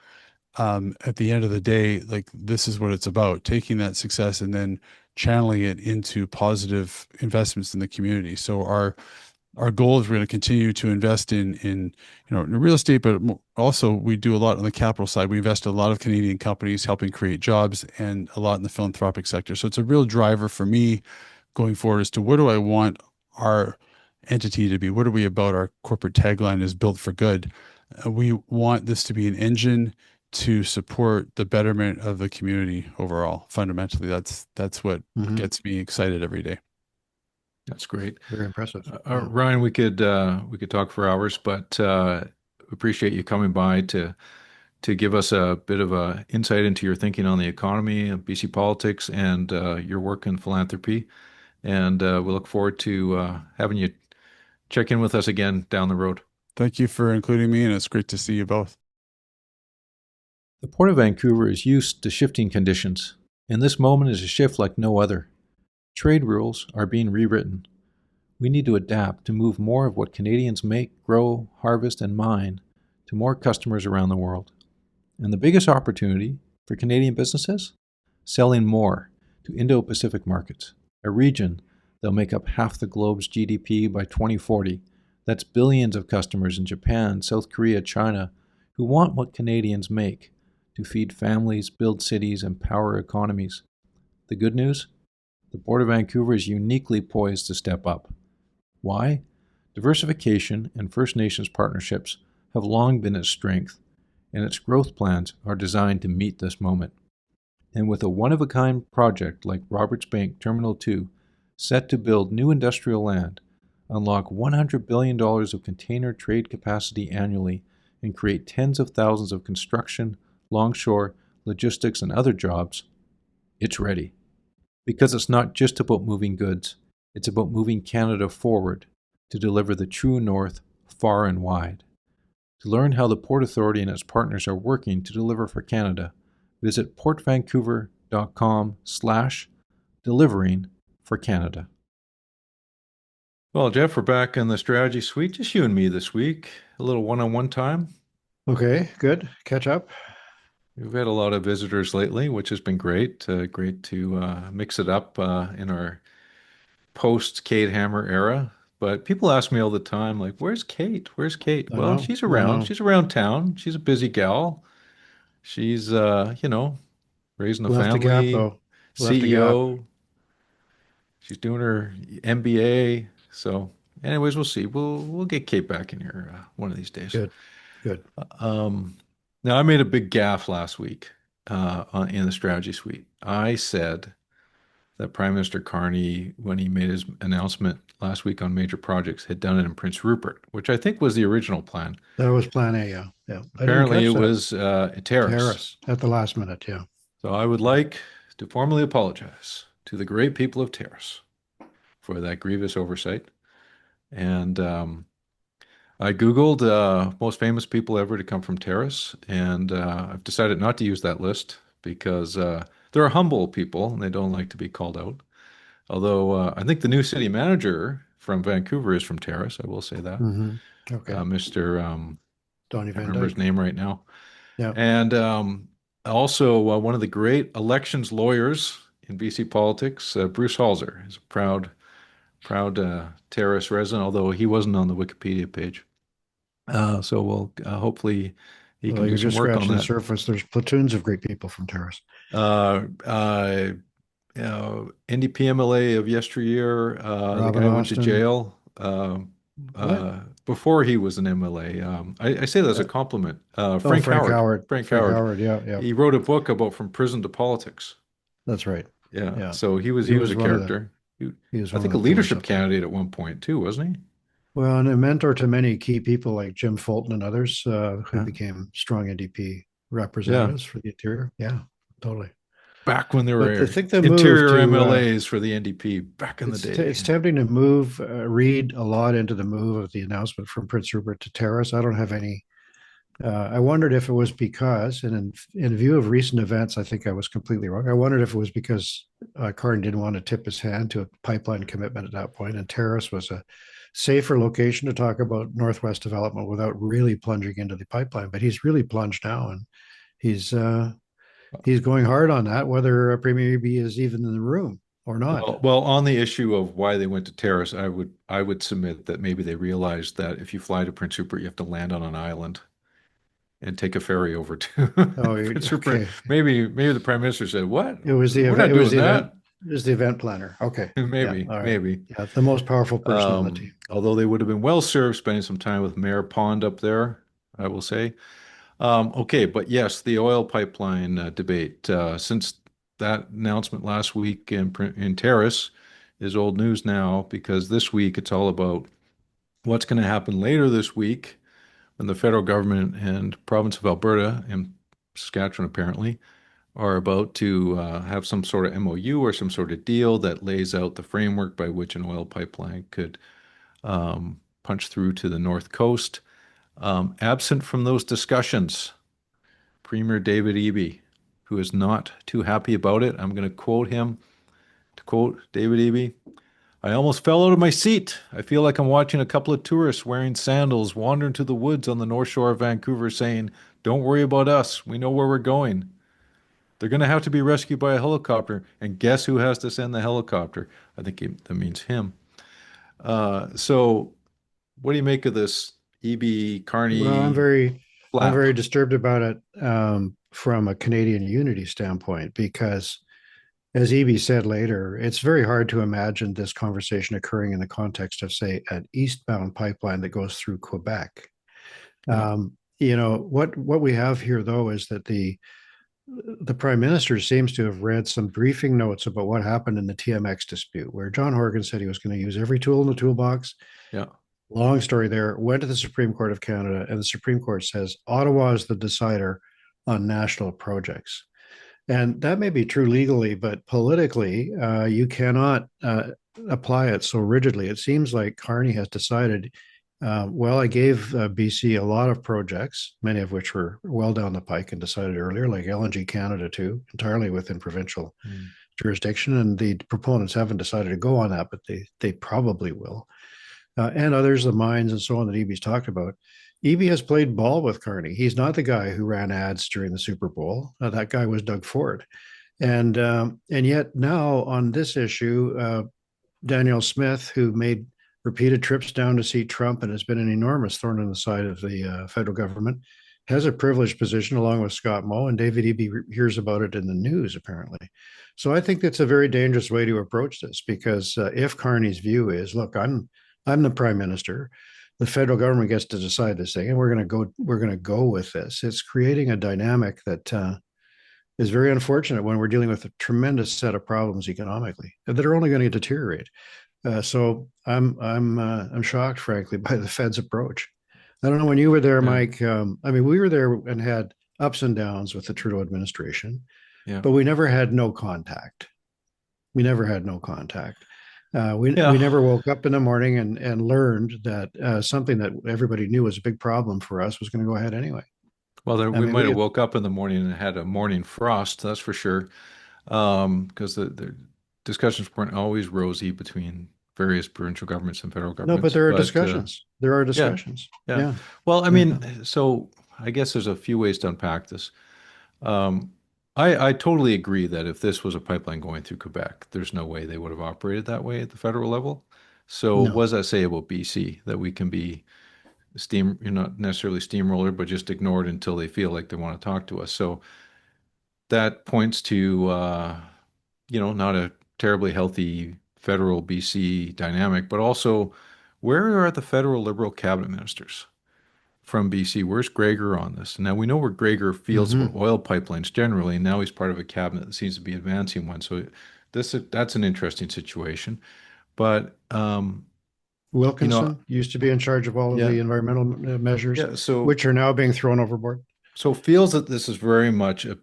at the end of the day, like, this is what it's about, taking that success and then channeling it into positive investments in the community. So our goal is we're going to continue to invest in real estate, but also we do a lot on the capital side. We invest in a lot of Canadian companies helping create jobs, and a lot in the philanthropic sector. So it's a real driver for me going forward as to what do I want our entity to be? What are we about? Our corporate tagline is built for good. We want this to be an engine to support the betterment of the community overall. Fundamentally, that's what Mhm. gets me excited every day. That's great. Very impressive. Yeah. Ryan, we could talk for hours, but appreciate you coming by to give us a bit of a insight into your thinking on the economy, BC politics, and your work in philanthropy. And we look forward to having you check in with us again down the road. Thank you for including me, and it's great to see you both. The Port of Vancouver is used to shifting conditions, and this moment is a shift like no other. Trade rules are being rewritten. We need to adapt to move more of what Canadians make, grow, harvest, and mine to more customers around the world. And the biggest opportunity for Canadian businesses? Selling more to Indo-Pacific markets, a region that'll make up half the globe's GDP by 2040. That's billions of customers in Japan, South Korea, China, who want what Canadians make to feed families, build cities, and power economies. The good news? The Port of Vancouver is uniquely poised to step up. Why? Diversification and First Nations partnerships have long been its strength, and its growth plans are designed to meet this moment. And with a one-of-a-kind project like Roberts Bank Terminal 2 set to build new industrial land, unlock $100 billion of container trade capacity annually, and create tens of thousands of construction, longshore, logistics, and other jobs, it's ready. Because it's not just about moving goods, it's about moving Canada forward to deliver the true north far and wide. To learn how the Port Authority and its partners are working to deliver for Canada, visit portvancouver.com/delivering for Canada. Well, Geoff, we're back in the strategy suite, just you and me this week. A little one-on-one time. Okay, good. Catch up. We've had a lot of visitors lately, which has been great. Great to mix it up in our post-Kate Hammer era. But people ask me all the time, like, "Where's Kate? Where's Kate?" I Well, know. she's I around. know. She's around town. She's a busy gal. She's, raising a Left a gap family, though. Left a gap. CEO. She's doing her MBA. So, anyways, we'll see. We'll get Kate back in here one of these days. Good. Good. Um, Now, I made a big gaffe last week in the strategy suite. I said that Prime Minister Carney, when he made his announcement last week on major projects, had done it in Prince Rupert, which I think was the original plan. That was plan A. Yeah. Yeah. I didn't Apparently, it catch that. was Terrace. Terrace at the last minute. Yeah. So I would like to formally apologize to the great people of Terrace for that grievous oversight. And I Googled most famous people ever to come from Terrace, and I've decided not to use that list because they're humble people and they don't like to be called out. Although I think the new city manager from Vancouver is from Terrace, I will say that. Mm-hmm. Okay. Mr. Donnie Can't Van remember his Dyke. name right now. Yeah. And also one of the great elections lawyers in BC politics, Bruce Halser, is a proud Terrace resident, although he wasn't on the Wikipedia page. So we'll hopefully he Well, can do you're some just work on scratching the that. surface. There's platoons of great people from Terrace. Uh, uh, NDP MLA of yesteryear, the Robin guy who went to Austin. jail What? before he was an MLA. I say that as a Uh, compliment. oh, Frank Frank Howard. Howard. Frank Frank Howard. Howard. Yeah. Yeah. He wrote a book about from prison to politics. That's right. Yeah. Yeah. So he He was was a one of the. character. He, He was I one of think a the pillars leadership up there. candidate at one point too, wasn't he? Well, and a mentor to many key people like Jim Fulton and others who Yeah. became strong NDP Yeah. representatives for the interior. Yeah, totally. Back when there But I were think the move interior to MLAs for the NDP back in the it's day. tempting to move read a lot into the move of the announcement from Prince Rupert to Terrace. I don't have any. I wondered if it was because, and in view of recent events, I think I was completely wrong. I wondered if it was because Carden didn't want to tip his hand to a pipeline commitment at that point, and Terrace was a safer location to talk about Northwest development without really plunging into the pipeline. But he's really plunged now, and he's uh, he's going hard on that, whether Premier B is even in the room or not. Well, on the issue of why they went to Terrace, I would submit that maybe they realized that if you fly to Prince Rupert, you have to land on an island and take a ferry over to Oh, Prince Rupert. okay. Maybe the Prime Minister said, "What? It was the We're event. not It was doing the event. that." is the event planner. Okay. Yeah. Maybe, All right. maybe. Yeah. The most powerful person on the team. Although they would have been well served spending some time with Mayor Pond up there, I will say. Okay, but yes, the oil pipeline debate. Since that announcement last week in Terrace is old news now, because this week it's all about what's going to happen later this week when the federal government and province of Alberta and Saskatchewan apparently are about to have some sort of MOU or some sort of deal that lays out the framework by which an oil pipeline could punch through to the north coast. Absent from those discussions, Premier David Eby, who is not too happy about it. I'm going to quote him. To quote David Eby, I almost fell out of my seat. I feel like I'm watching a couple of tourists wearing sandals wander into the woods on the north shore of Vancouver saying, don't worry about us. We know where we're going. They're going to have to be rescued by a helicopter. And guess who has to send the helicopter? I think that means him. So what do you make of this EB Well, Carney I'm flap? very disturbed about it from a Canadian unity standpoint because, as Evie said later, it's very hard to imagine this conversation occurring in the context of, say, an eastbound pipeline that goes through Quebec. Yeah. What we have here, though, is that the prime minister seems to have read some briefing notes about what happened in the TMX dispute, where John Horgan said he was going to use every tool in the toolbox. Yeah. Long story there, went to the Supreme Court of Canada, and the Supreme Court says Ottawa is the decider on national projects. And that may be true legally, but politically, you cannot apply it so rigidly. It seems like Carney has decided, well, I gave BC a lot of projects, many of which were well down the pike and decided earlier, like LNG Canada too, entirely within provincial jurisdiction. And the proponents haven't decided to go on that, but they probably will. And others, the mines and so on that EB's talked about. EB has played ball with Carney. He's not the guy who ran ads during the Super Bowl. That guy was Doug Ford. And yet now on this issue, Danielle Smith, who made repeated trips down to see Trump and has been an enormous thorn in the side of the federal government, has a privileged position along with Scott Moe, and David Eby hears about it in the news, apparently. So I think that's a very dangerous way to approach this because if Carney's view is, look, I'm the prime minister, the federal government gets to decide this thing, and we're going to go with this. It's creating a dynamic that is very unfortunate when we're dealing with a tremendous set of problems economically that are only going to deteriorate. So I'm shocked, frankly, by the Fed's approach. I don't know when you were there, Yeah. Mike. I mean, we were there and had ups and downs with the Trudeau administration, Yeah. but we never had no contact. We never had no contact. We Yeah. never woke up in the morning and learned that something that everybody knew was a big problem for us was going to go ahead anyway. Well, then I we mean, might we have had, woke up in the morning and had a morning frost, that's for sure. Because the discussions weren't always rosy between various provincial governments and federal no, but governments. there are But discussions. There are yeah, discussions. yeah. Yeah, Well, I yeah. mean, so I guess there's a few ways to unpack this. Um, I totally agree that if this was a pipeline going through Quebec, there's no way they would have operated that way at the federal level. So what No. does that say about BC? That we can be you're not necessarily steamroller, but just ignored until they feel like they want to talk to us. So that points to, not a terribly healthy federal BC dynamic, but also where are the federal Liberal cabinet ministers from BC? Where's Gregor on this? Now we know where Gregor feels about Hmm. oil pipelines generally, and now he's part of a cabinet that seems to be advancing one. So that's an interesting situation. But you know, Wilkinson used to be in charge of all of yeah, the environmental measures, yeah. So which are now being thrown overboard. feels that this is very much a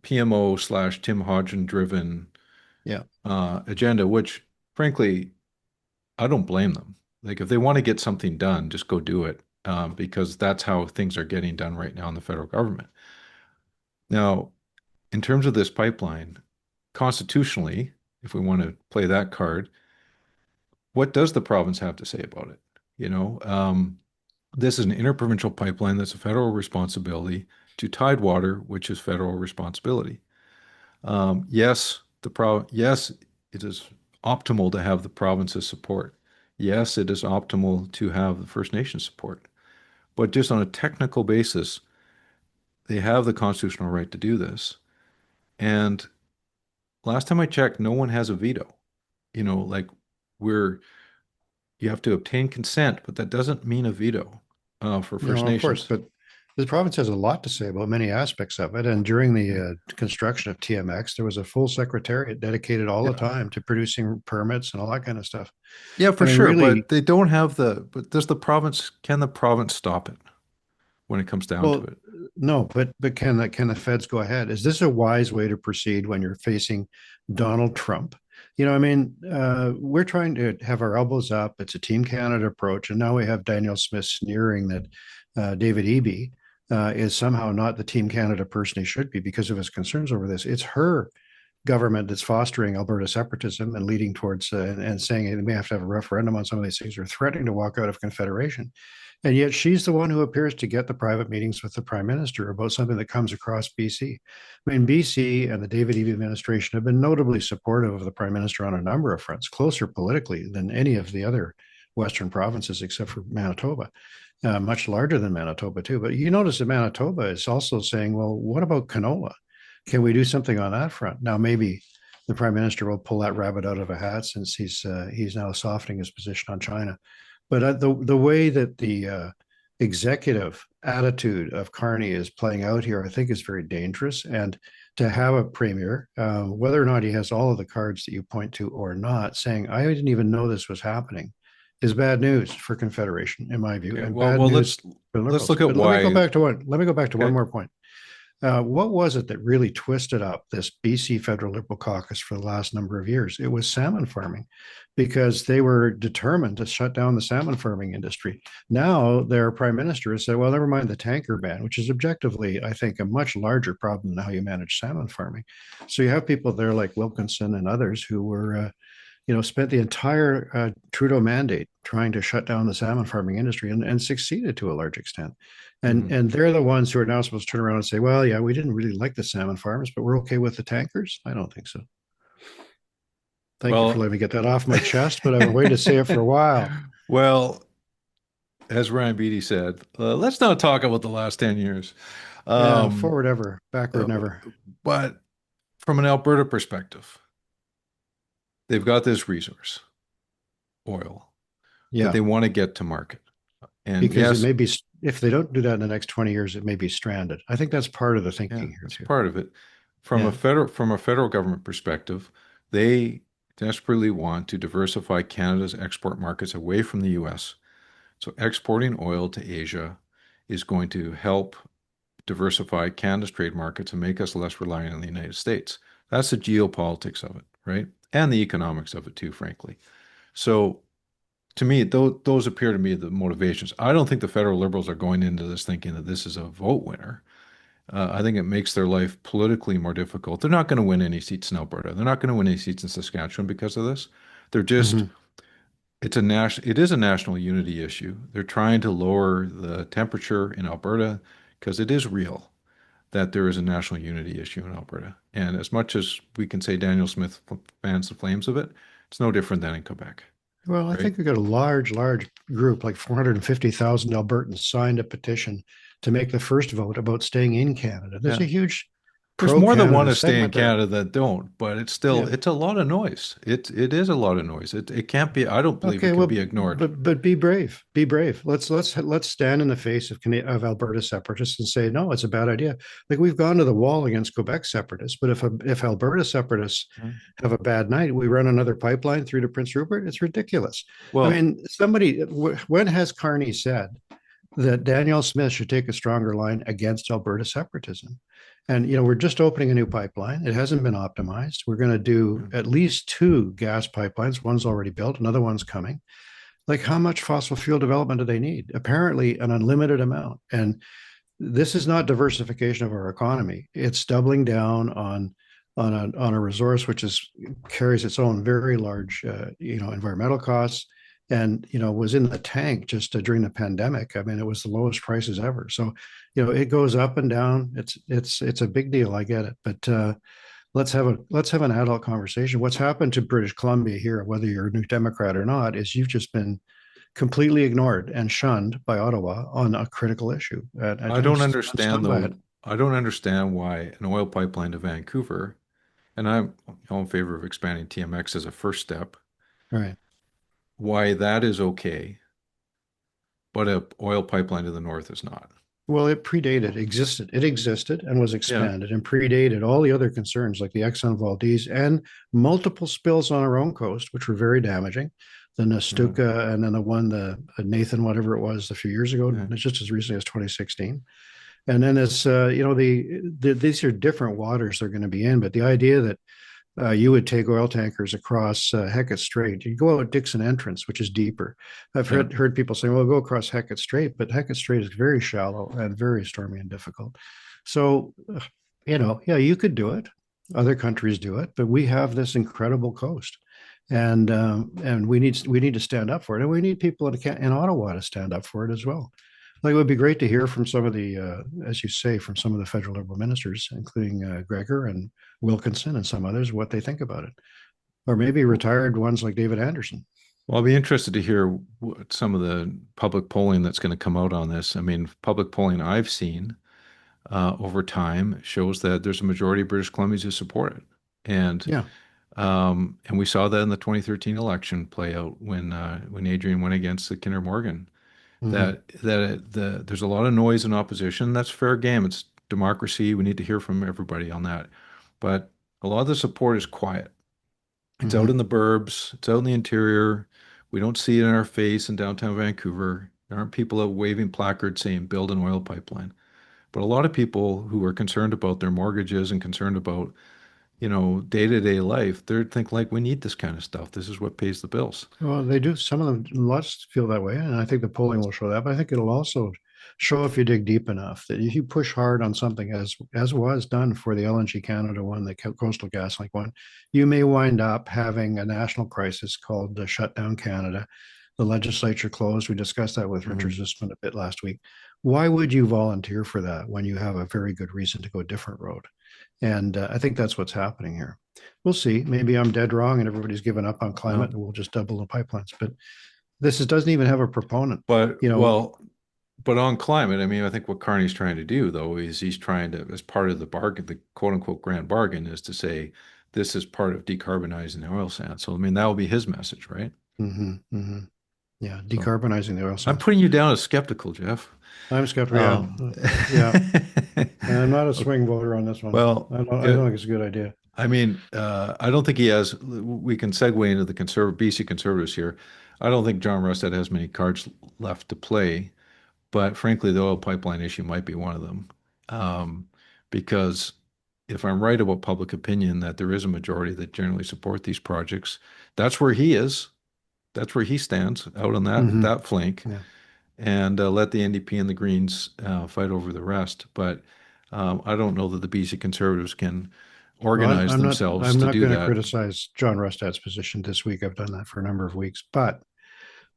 PMO slash Tim Hodgson driven Yeah. agenda, which frankly, I don't blame them. Like if they want to get something done, just go do it, because that's how things are getting done right now in the federal government. Now, in terms of this pipeline, constitutionally, if we want to play that card, what does the province have to say about it? This is an interprovincial pipeline that's a federal responsibility to Tidewater, which is federal responsibility. Yes, it is optimal to have the province's support. Yes, it is optimal to have the First Nation support. But just on a technical basis, they have the constitutional right to do this. And last time I checked, no one has a veto. Like we're you have to obtain consent, but that doesn't mean a veto for First Of course, Nations. but the province has a lot to say about many aspects of it. And during the construction of TMX, there was a full secretariat dedicated all the Yeah. time to producing permits and all that kind of stuff. Yeah, I for mean, sure. really, But they don't have but can the province stop it when it comes down to well, it? no, but can the feds go ahead? Is this a wise way to proceed when you're facing Donald Trump? I mean, we're trying to have our elbows up. It's a Team Canada approach, and now we have Danielle Smith sneering that David Eby is somehow not the Team Canada person he should be because of his concerns over this. It's her government that's fostering Alberta separatism and leading towards and saying hey, we have to have a referendum on some of these things or threatening to walk out of Confederation. And yet she's the one who appears to get the private meetings with the prime minister about something that comes across BC. I mean, BC and the David Eby administration have been notably supportive of the prime minister on a number of fronts, closer politically than any of the other Western provinces except for Manitoba. Much larger than Manitoba, too. But you notice that Manitoba is also saying, well, what about canola? Can we do something on that front? Now, maybe the prime minister will pull that rabbit out of a hat since he's now softening his position on China. But the way that the executive attitude of Carney is playing out here, I think, is very dangerous. And to have a premier, whether or not he has all of the cards that you point to or not, saying I didn't even know this was happening, is bad news for Confederation, in my view, Okay. and Well, bad well, news let's for let's Liberals. look at But let me go why. back to one. Let me go back to one Okay. more point. What was it that really twisted up this BC Federal Liberal Caucus for the last number of years? It was salmon farming because they were determined to shut down the salmon farming industry. Now their prime minister has said, well, never mind the tanker ban, which is objectively, I think, a much larger problem than how you manage salmon farming. So you have people there like Wilkinson and others who were spent the entire Trudeau mandate trying to shut down the salmon farming industry and succeeded to a large extent. And Mhm. and they're the ones who are now supposed to turn around and say, well, yeah, we didn't really like the salmon farmers, but we're okay with the tankers. I don't think so. Thank you for Well, letting me get that off my chest, but I've been waiting to say it for a while. well, as Ryan Beedie said, let's not talk about the last 10 years. Yeah, Um, forward ever, backward uh, never. but from an Alberta perspective, they've got this resource, oil, that Yeah, they want to get to market. And because it yes, may be, if they don't do that in the next 20 years, it may be stranded. I think that's part of the yeah, thinking here that's too. part of it. Yeah. From a federal government perspective, they desperately want to diversify Canada's export markets away from the US. So exporting oil to Asia is going to help diversify Canada's trade markets and make us less reliant on the United States. That's the geopolitics of it, right? And the economics of it too, frankly. So to me, those appear to me the motivations. I don't think the federal Liberals are going into this thinking that this is a vote winner. I think it makes their life politically more difficult. They're not going to win any seats in Alberta. They're not going to win any seats in Saskatchewan because of this. They're just Mhm. it is a national unity issue. They're trying to lower the temperature in Alberta because it is real that there is a national unity issue in Alberta. And as much as we can say Daniel Smith fans the flames of it, it's no different than in Quebec, Well, I right? think we got a large group, like 450,000 Albertans signed a petition to make the first vote about staying in Canada. There's Yeah. a huge There's more that want pro-Canada to stay in segment there. Canada that don't, but Yeah. it's a lot of noise. It is a lot of noise. It can't be, I don't believe it Okay. can Well, be ignored. but be brave. Be brave. Let's stand in the face of Alberta separatists and say no, it's a bad idea. Like we've gone to the wall against Quebec separatists, but if Alberta separatists Mm. have a bad night, we run another pipeline through to Prince Rupert. It's ridiculous. I Well, mean, when has Carney said that Danielle Smith should take a stronger line against Alberta separatism? And we're just opening a new pipeline. It hasn't been optimized. We're going to do mm, at least two gas pipelines. One's already built, another one's coming. Like, how much fossil fuel development do they need? Apparently, an unlimited amount. And this is not diversification of our economy. It's doubling down on a resource which carries its own very large environmental costs, and was in the tank just during the pandemic. I mean, it was the lowest prices ever. So it goes up and down. It's a big deal. I get it, but let's have an adult conversation. What's happened to British Columbia here, whether you're a New Democrat or not, is you've just been completely ignored and shunned by Ottawa on a critical issue. I don't I'm understand stunned by it. though. I don't understand why an oil pipeline to Vancouver And I'm all in favor of expanding TMX as a first step. Right. Why that is okay, but a oil pipeline to the north is not. Well, it existed and was Yeah. expanded and predated all the other concerns like the Exxon Valdez and multiple spills on our own coast, which were very damaging. The Yeah. Nestucca and then the one, the Nathan, whatever it was, a few years ago, Yeah. just as recently as 2016. And then it's, these are different waters they're going to be in, but the idea that you would take oil tankers across Hecate Strait. You go out Dixon Entrance, which is deeper. I've Yeah. heard people saying, well, go across Hecate Strait, but Hecate Strait is very shallow and very stormy and difficult. So, yeah, you could do it. Other countries do it, but we have this incredible coast. And we need to stand up for it, and we need people in Ottawa to stand up for it as well. Like it would be great to hear from some of the, as you say, from some of the federal Liberal ministers, including Gregor and Wilkinson and some others, what they think about it, or maybe retired ones like David Anderson. Well, I'll be interested to hear what some of the public polling that's going to come out on this. I mean, public polling I've seen over time shows that there's a majority of British Columbians who support it. Yeah. And we saw that in the 2013 election play out when Adrian went against the Kinder Morgan. Mm-hmm. There's a lot of noise in opposition. That's fair game. It's democracy. We need to hear from everybody on that. But a lot of the support is quiet. It's out Mm-hmm. in the burbs. It's out in the interior. We don't see it in our face in downtown Vancouver. There aren't people out waving placards saying build an oil pipeline. But a lot of people who are concerned about their mortgages and concerned about, day-to-day life, they think like we need this kind of stuff. This is what pays the bills. Well, they do. Some of them, lots feel that way, and I think the polling will show that. But I think it'll also show if you dig deep enough that if you push hard on something, as was done for the LNG Canada one, the Coastal GasLink one, you may wind up having a national crisis called Shutdown Canada. The legislature closed. We discussed that with Richard Mhm. Zussman a bit last week. Why would you volunteer for that when you have a very good reason to go a different road? And I think that's what's happening here. We'll see. Maybe I'm dead wrong and everybody's given up on climate No. and we'll just double the pipelines. But doesn't even have a proponent. But You know, well, but on climate, I mean, I think what Carney's trying to do, though, is he's trying to, as part of the bargain, the quote unquote grand bargain, is to say this is part of decarbonizing the oil sands. So, I mean, that will be his message, right? yeah, So decarbonizing the oil I'm sands. putting you down as skeptical, Geoff. I'm skeptical. Um, Yeah. And I'm not a swing voter on this one. well, I don't think it's a good idea. I mean, I don't think he has. We can segue into the BC conservatives here. I don't think John Rustad has many cards left to play, but frankly, the oil pipeline issue might be one of them. Because if I'm right about public opinion that there is a majority that generally support these projects, that's where he is. That's where he stands out on Mhm. that flank, Yeah. and let the NDP and the Greens fight over the rest. But I don't know that the BC Conservatives can Well, organize themselves I'm to not do going to that. criticize John Rustad's position this week. I've done that for a number of weeks. But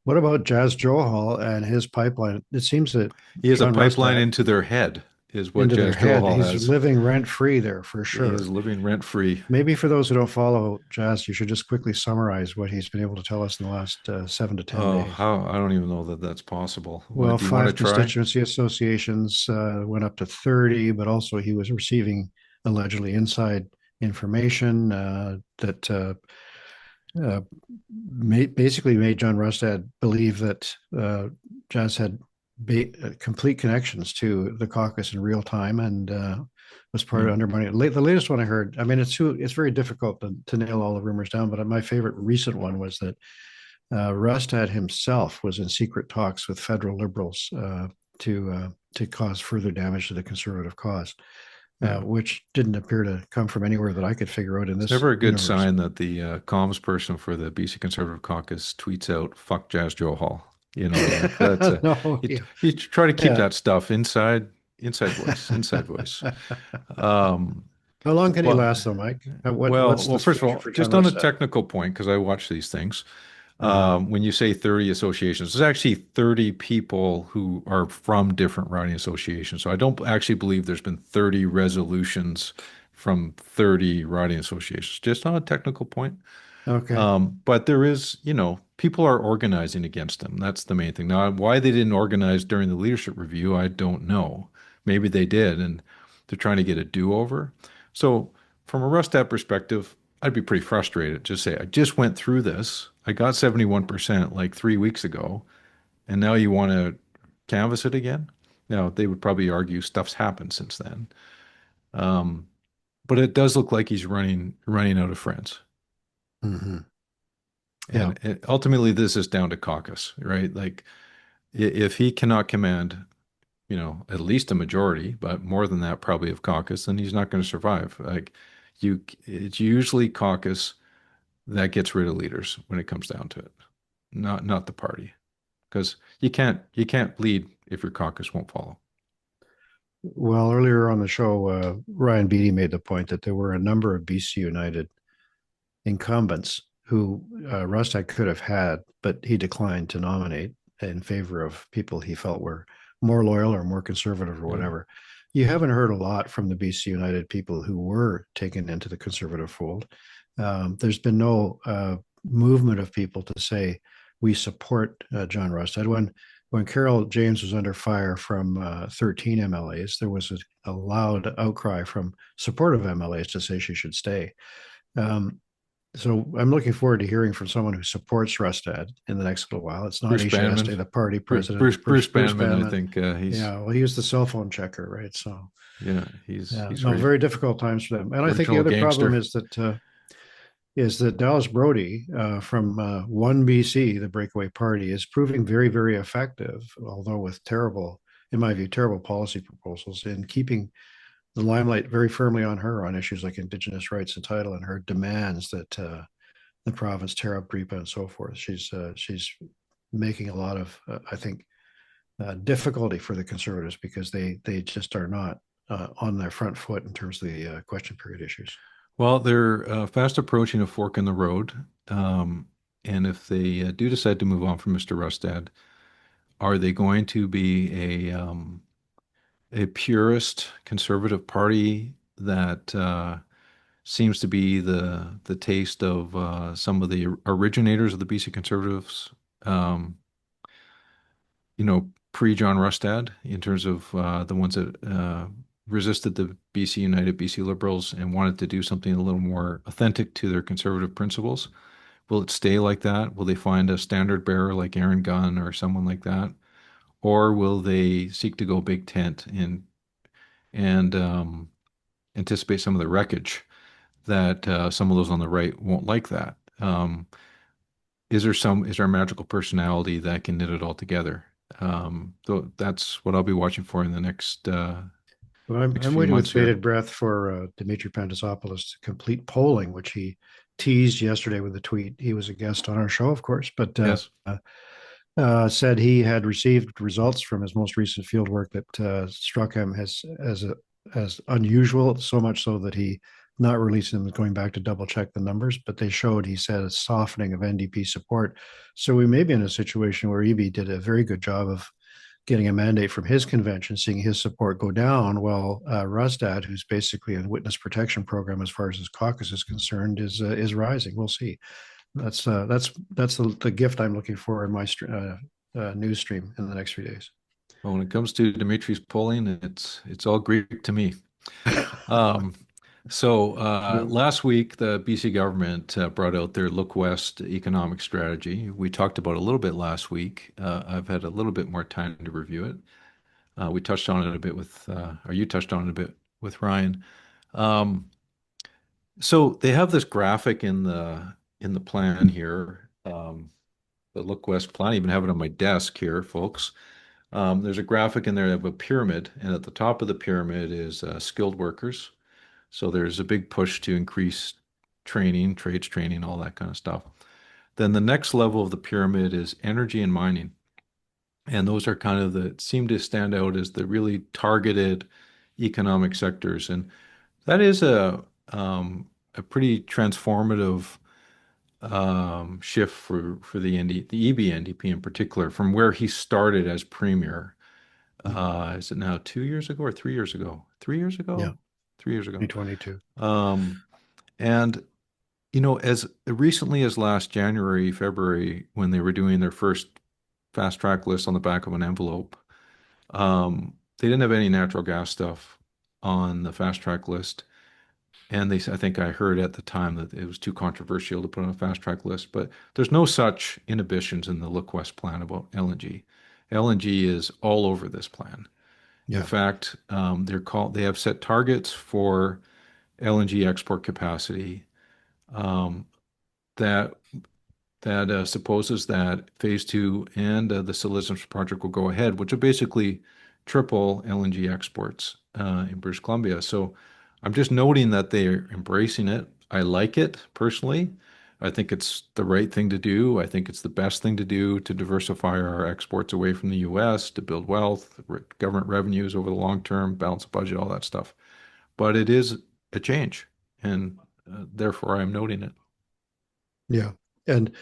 what about Jazz Johal and his pipeline? It seems that He has a John pipeline Rustad into their head, is what into their Jazz head. Johal He's has. living rent free there for He sure. is living rent free. Maybe for those who don't follow Jazz, you should just quickly summarize what he's been able to tell us in the last 7 to 10 days. How I don't even know that that's possible. Well, Do you want to 5 try? constituency associations went up to 30, but also he was receiving allegedly inside information that basically made John Rustad believe that Jazz had complete connections to the caucus in real time and was part of undermining it. The latest one I heard, I mean, it's very difficult to nail all the rumors down, but my favorite recent one was that Rustad himself was in secret talks with federal liberals to cause further damage to the conservative cause, which didn't appear to come from anywhere that I could figure out in this. It's never a good universe. sign that the comms person for the BC Conservative Caucus tweets out "fuck Jazz Johal." You know, that's No, you try to keep Yeah. that stuff inside voice. Um, How long can he Well- last, though, Mike? well, first of all, just on a tech. technical point, because I watch these things. Uh-huh. When you say 30 associations, there's actually 30 people who are from different routing associations. So I don't actually believe there's been 30 resolutions from 30 routing associations, just on a technical point. Okay. But there is, people are organizing against them. That's the main thing. Now, why they didn't organize during the leadership review, I don't know. Maybe they did, and they're trying to get a do-over. So from a Rustad perspective, I'd be pretty frustrated. Just say, I just went through this. I got 71% like 3 weeks ago, and now you want to canvass it again? Now, they would probably argue stuff's happened since then. Um, but it does look like he's running out of friends. Hmm. Yeah. And ultimately, this is down to caucus, right? Like, if he cannot command, at least a majority, but more than that, probably of caucus, then he's not going to survive. Like, it's usually caucus that gets rid of leaders when it comes down to it, not the party, because you can't lead if your caucus won't follow. Well, earlier on the show, Ryan Beedie made the point that there were a number of BC United incumbents who Rustad could have had, but he declined to nominate in favor of people he felt were more loyal or more conservative or Yeah. whatever. You haven't heard a lot from the BC United people who were taken into the conservative fold. There's been no movement of people to say we support John Rustad. When Carol James was under fire from 13 MLAs, there was a loud outcry from supportive MLAs to say she should stay. Um, so I'm looking forward to hearing from someone who supports Rustad in the next little while. It's not Bruce Isha Banman, Este, the party Bruce president. Bruce Bruce Banman, I Banman. think he's Yeah, well, he was the cell phone checker, right? So yeah he's yeah, he's no, ready. very difficult times for them. And I think the Original other problem gangster. is that Dallas Brody from One BC, the breakaway party, is proving very, very effective, although with terrible, in my view, terrible policy proposals in keeping the limelight very firmly on her on issues like Indigenous rights and title and her demands that the province tear up REPA and so forth. She's making a lot of, I think, difficulty for the Conservatives because they just are not on their front foot in terms of the question period issues. Well, they're fast approaching a fork in the road. And if they do decide to move on from Mr. Rustad, are they going to be a purist conservative party that seems to be the taste of some of the originators of the BC Conservatives, um, pre-John Rustad, in terms of the ones that resisted the BC United, BC Liberals, and wanted to do something a little more authentic to their conservative principles? Will it stay like that? Will they find a standard bearer like Aaron Gunn or someone like that? Or will they seek to go big tent and anticipate some of the wreckage that some of those on the right won't like that? Is there a magical personality that can knit it all together? So that's what I'll be watching for in the next But I'm, next I'm few waiting months with here. bated breath for Dimitri Pantasopoulos to complete polling, which he teased yesterday with a tweet. He was a guest on our show, of course, but Yes. said he had received results from his most recent field work that struck him as unusual, so much so that he not releasing them, going back to double check the numbers, but they showed, he said, a softening of NDP support. So we may be in a situation where EB did a very good job of getting a mandate from his convention, seeing his support go down, while Rustad, who's basically a witness protection program as far as his caucus is concerned, is rising. We'll see. That's the gift I'm looking for in my news stream in the next few days. Well, when it comes to Dimitri's polling, it's all Greek to me. Um, so last week, the BC government brought out their Look West economic strategy. We talked about it a little bit last week. I've had a little bit more time to review it. We touched on it a bit or you touched on it a bit with Ryan. Um, so they have this graphic in the plan here, the Look West plan. I even have it on my desk here, folks. There's a graphic in there of a pyramid, and at the top of the pyramid is skilled workers. So there's a big push to increase training, trades training, all that kind of stuff. Then the next level of the pyramid is energy and mining. And those are kind of seem to stand out as the really targeted economic sectors. And that is a pretty transformative shift for the EB NDP in particular, from where he started as premier. Is it now 2 years ago or 3 years ago? 3 years Yeah, ago? 3 years ago. 2022. Um, and as recently as last January, February, when they were doing their first fast track list on the back of an envelope, they didn't have any natural gas stuff on the fast track list. And I think I heard at the time that it was too controversial to put on a fast track list, but there's no such inhibitions in the Look West plan about LNG. LNG is all over this plan. In Yeah. fact, they have set targets for LNG export capacity um, that supposes that phase two and the Silesmus project will go ahead, which will basically triple LNG exports in British Columbia. So I'm just noting that they're embracing it. I like it personally. I think it's the right thing to do. I think it's the best thing to do to diversify our exports away from the US, to build wealth, government revenues over the long term, balance the budget, all that stuff. But it is a change, and therefore I'm noting it. Yeah. And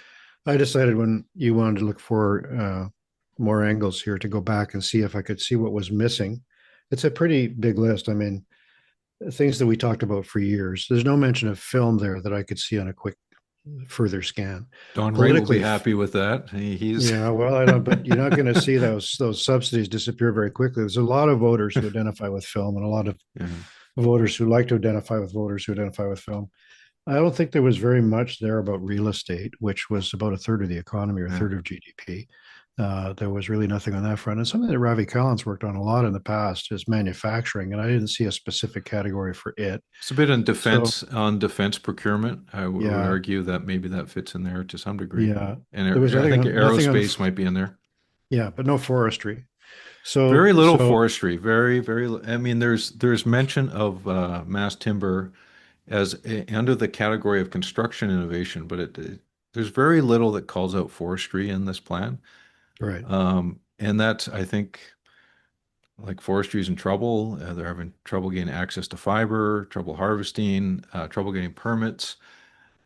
I decided when you wanted to look for more angles here to go back and see if I could see what was missing. It's a pretty big list. I mean, things that we talked about for years. There's no mention of film there that I could see on a quick further scan. Don Wright will be Politically, happy with that. He's yeah, well, I don't, but you're not going to see those subsidies disappear very quickly. There's a lot of voters who identify with film, and a lot of yeah, voters who like to identify with voters who identify with film. I don't think there was very much there about real estate, which was about a third of the economy or a yeah. third of GDP. There was really nothing on that front. And something that Ravi Kalan's worked on a lot in the past is manufacturing, and I didn't see a specific category for it. It's a bit So on defense procurement. I would yeah, argue that maybe that fits in there to some degree. yeah, And there was I think nothing on, aerospace might be in there. yeah, but no forestry. So Very little so forestry. I mean, there's mention of mass timber under the category of construction innovation, but there's very little that calls out forestry in this plan. right. And that's, I think, like forestry is in trouble. They're having trouble getting access to fiber, trouble harvesting, trouble getting permits,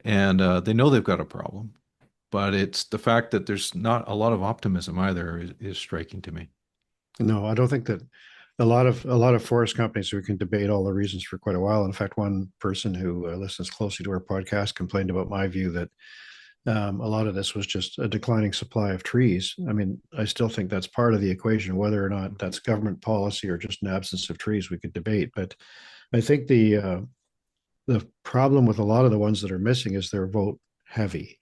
and they know they've got a problem. But it's the fact that there's not a lot of optimism either is striking to me. No, I don't think that a lot of forest companies, we can debate all the reasons for quite a while. In fact, one person who listens closely to our podcast complained about my view that a lot of this was just a declining supply of trees. I mean, I still think that's part of the equation. Whether or not that's government policy or just an absence of trees, we could debate. But I think the problem with a lot of the ones that are missing is they're vote heavy.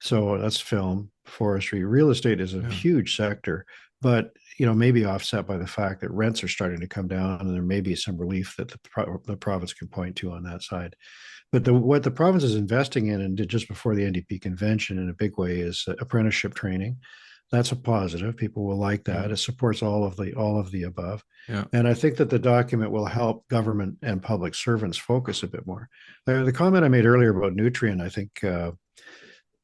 So that's film, forestry, real estate is a Yeah. huge sector, but maybe offset by the fact that rents are starting to come down, and there may be some relief that the province can point to on that side. But what the province is investing in and did just before the NDP convention in a big way is apprenticeship training. That's a positive. People will like Yeah. that. It supports all of the above. Yeah. And I think that the document will help government and public servants focus a bit more. The comment I made earlier about Nutrien, I think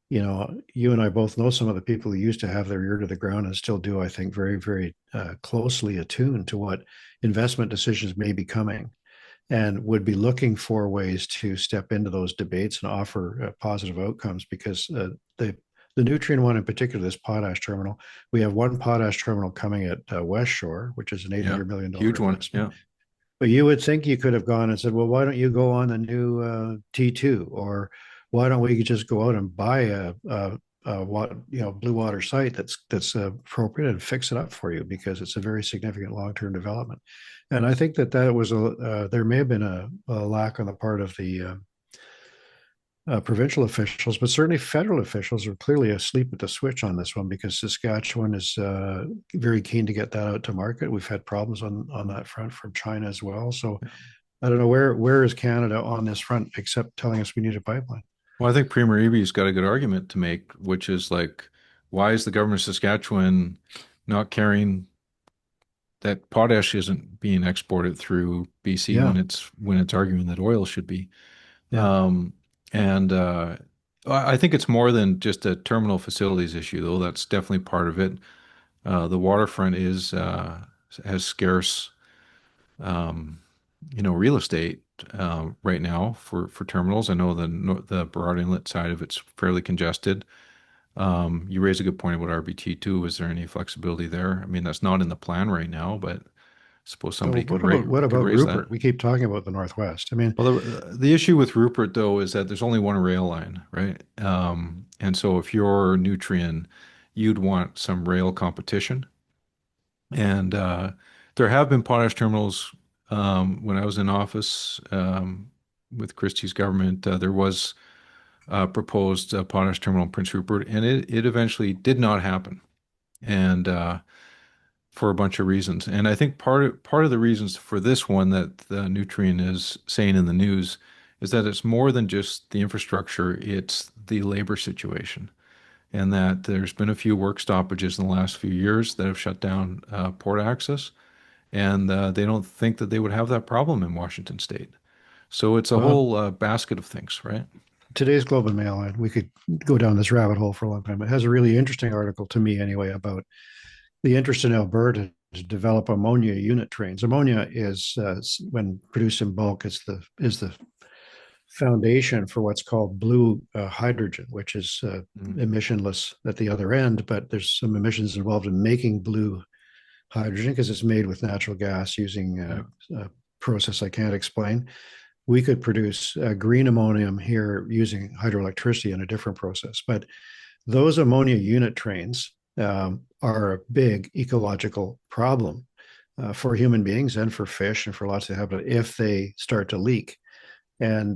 you and I both know some of the people who used to have their ear to the ground and still do, I think, very, very closely attuned to what investment decisions may be coming and would be looking for ways to step into those debates and offer positive outcomes because the Nutrien one in particular, this potash terminal, we have one potash terminal coming at West Shore, which is an Yeah. $800 million Huge one. investment. Yeah. But you would think you could have gone and said, well, why don't you go on the new T2, or why don't we just go out and buy a blue water site that's appropriate and fix it up for you because it's a very significant long-term development. And I think that was there may have been a lack on the part of the provincial officials, but certainly federal officials are clearly asleep at the switch on this one because Saskatchewan is very keen to get that out to market. We've had problems on that front from China as well. So I don't know where is Canada on this front except telling us we need a pipeline. Well, I think Premier Eby's got a good argument to make, which is like, why is the government of Saskatchewan not carrying that potash isn't being exported through BC Yeah, when it's arguing that oil should be? yeah. And I think it's more than just a terminal facilities issue, though. That's definitely part of it. The waterfront has scarce, um, real estate right now for terminals. I know the Burrard Inlet side of it's fairly congested. You raise a good point about RBT too. Is there any flexibility there? I mean, that's not in the plan right now, but I suppose So somebody what could about raise that. Rupert? We keep talking about the Northwest. I mean, Well, the issue with Rupert though is that there's only one rail line, right? And so if you're Nutrien, you'd want some rail competition. And there have been potash terminals when I was in office. with Christie's government, there was proposed potash terminal in Prince Rupert, and it eventually did not happen, and for a bunch of reasons. And I think part of the reasons for this one that the Nutrien is saying in the news is that it's more than just the infrastructure; it's the labor situation, and that there's been a few work stoppages in the last few years that have shut down port access, and they don't think that they would have that problem in Washington State. So it's a Well, whole basket of things, right? today's Globe and Mail, and we could go down this rabbit hole for a long time. It has a really interesting article to me, anyway, about the interest in Alberta to develop ammonia unit trains. Ammonia is, when produced in bulk, is the foundation for what's called blue hydrogen, which is Mm. emissionless at the other end, but there's some emissions involved in making blue hydrogen because it's made with natural gas using Yeah. a process I can't explain. We could produce green ammonium here using hydroelectricity in a different process. But those ammonia unit trains are a big ecological problem for human beings and for fish and for lots of habitat if they start to leak. And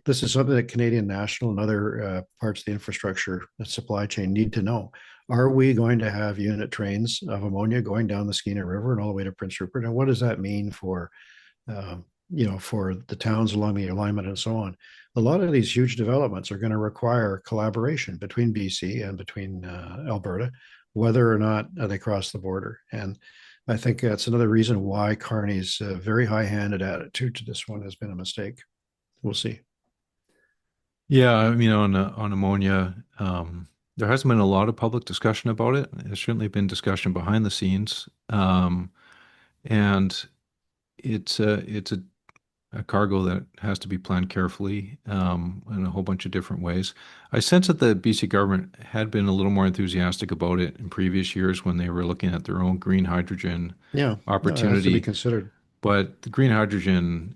this is something that Canadian National and other parts of the infrastructure supply chain need to know. Are we going to have unit trains of ammonia going down the Skeena River and all the way to Prince Rupert? And what does that mean for for the towns along the alignment and so on? A lot of these huge developments are going to require collaboration between BC and between Alberta, whether or not they cross the border. And I think that's another reason why Carney's very high-handed attitude to this one has been a mistake. We'll see. Yeah, I mean, on ammonia, there hasn't been a lot of public discussion about it. There's certainly been discussion behind the scenes, and it's a cargo that has to be planned carefully in a whole bunch of different ways. I sense that the BC government had been a little more enthusiastic about it in previous years when they were looking at their own green hydrogen Yeah, no, it has to be opportunity. considered. But the green hydrogen,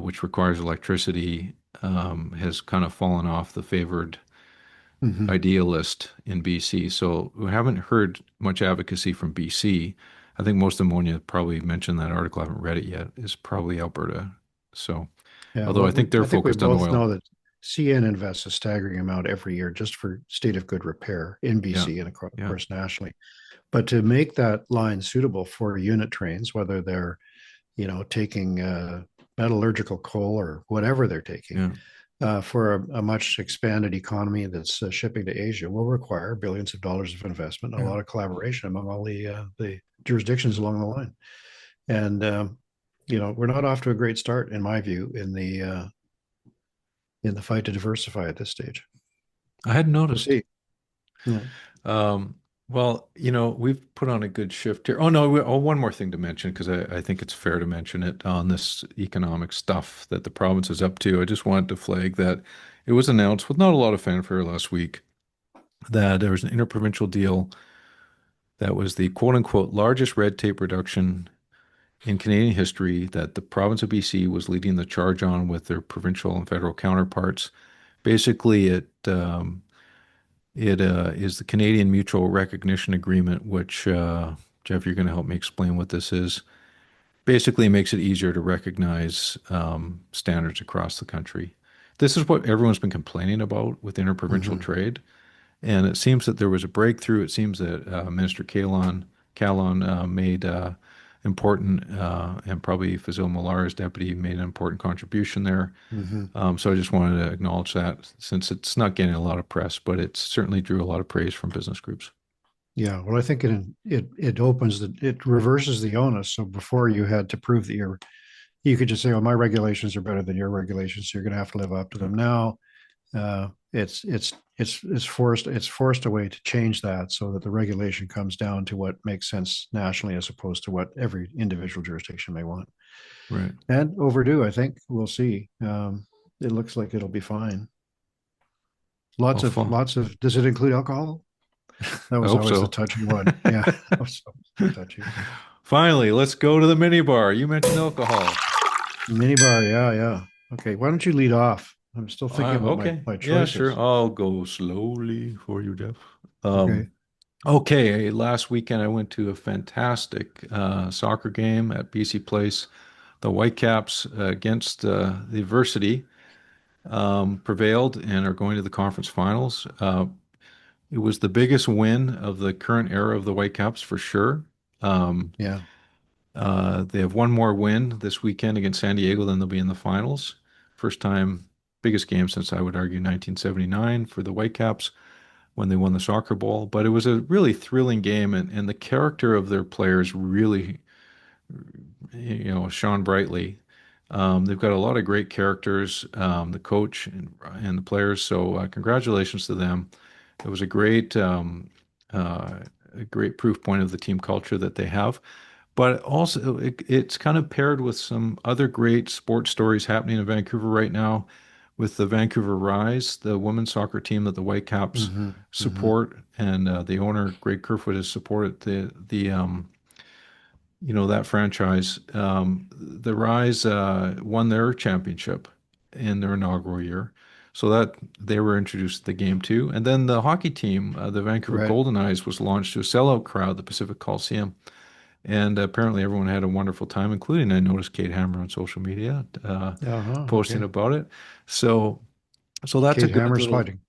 which requires electricity, has kind of fallen off the favored Hmm. idea list in BC. So we haven't heard much advocacy from BC. I think most ammonia, probably mentioned that article, I haven't read it yet, is probably Alberta. So, Yeah, although I well, think they're I think we focused on both oil. know that CN invests a staggering amount every year just for state of good repair in Yeah, BC and of yeah, course nationally. But to make that line suitable for unit trains, whether they're taking metallurgical coal or whatever they're taking, yeah, for a much expanded economy that's shipping to Asia will require billions of dollars of investment and a yeah. lot of collaboration among all the jurisdictions along the line. And we're not off to a great start, in my view, in the fight to diversify at this stage. I hadn't We'll noticed. see. Yeah. Um, well, we've put on a good shift here. Oh no, one more thing to mention because I think it's fair to mention it on this economic stuff that the province is up to. I just wanted to flag that it was announced with not a lot of fanfare last week that there was an interprovincial deal that was the quote unquote largest red tape reduction in Canadian history that the province of BC was leading the charge on with their provincial and federal counterparts. Basically, it is the Canadian Mutual Recognition Agreement, which, Geoff, you're going to help me explain what this is. Basically, it makes it easier to recognize standards across the country. This is what everyone's been complaining about with interprovincial Hmm. trade, and it seems that there was a breakthrough. It seems that Minister Callon made important, and probably Fazil Millar's deputy made an important contribution there. Hmm. So I just wanted to acknowledge that since it's not getting a lot of press, but it certainly drew a lot of praise from business groups. Yeah. Well, I think it reverses the onus. So before you had to prove that you could just say, "Oh, my regulations are better than your regulations, so you're going to have to live up to Yeah, them." Now, it's forced a way to change that so that the regulation comes down to what makes sense nationally as opposed to what every individual jurisdiction may want. right. And overdue, I think. We'll see. It looks like it'll be fine. Well, Lots of fun. lots of. Does it include alcohol? That I was hope always the so. touchy one. Yeah, that was so touchy. Finally, let's go to the minibar. You mentioned alcohol. Minibar, yeah, yeah. Okay, why don't you lead off? I'm still thinking about my Okay. my Yeah, sure. choices. I'll go slowly for you, Jeff. Um, Okay. okay. Last weekend, I went to a fantastic soccer game at BC Place. The Whitecaps, against the adversity, prevailed and are going to the conference finals. It was the biggest win of the current era of the Whitecaps for sure. Yeah. They have one more win this weekend against San Diego, then they'll be in the finals. First time, biggest game since I would argue 1979 for the Whitecaps when they won the soccer ball. But it was a really thrilling game, and the character of their players really, shone brightly. They've got a lot of great characters, the coach and the players. So congratulations to them. It was a great proof point of the team culture that they have. But also, it's kind of paired with some other great sports stories happening in Vancouver right now with the Vancouver Rise, the women's soccer team that the Whitecaps support, and the owner, Greg Kerfoot, has supported that franchise. The Rise won their championship in their inaugural year. So that they were introduced to the game too. And then the hockey team, the Vancouver Right. Golden Eyes, was launched to a sellout crowd, the Pacific Coliseum. And apparently everyone had a wonderful time, including I noticed Kate Hammer on social media posting Okay. about it. So that's a Kate good Hammer's little fighting.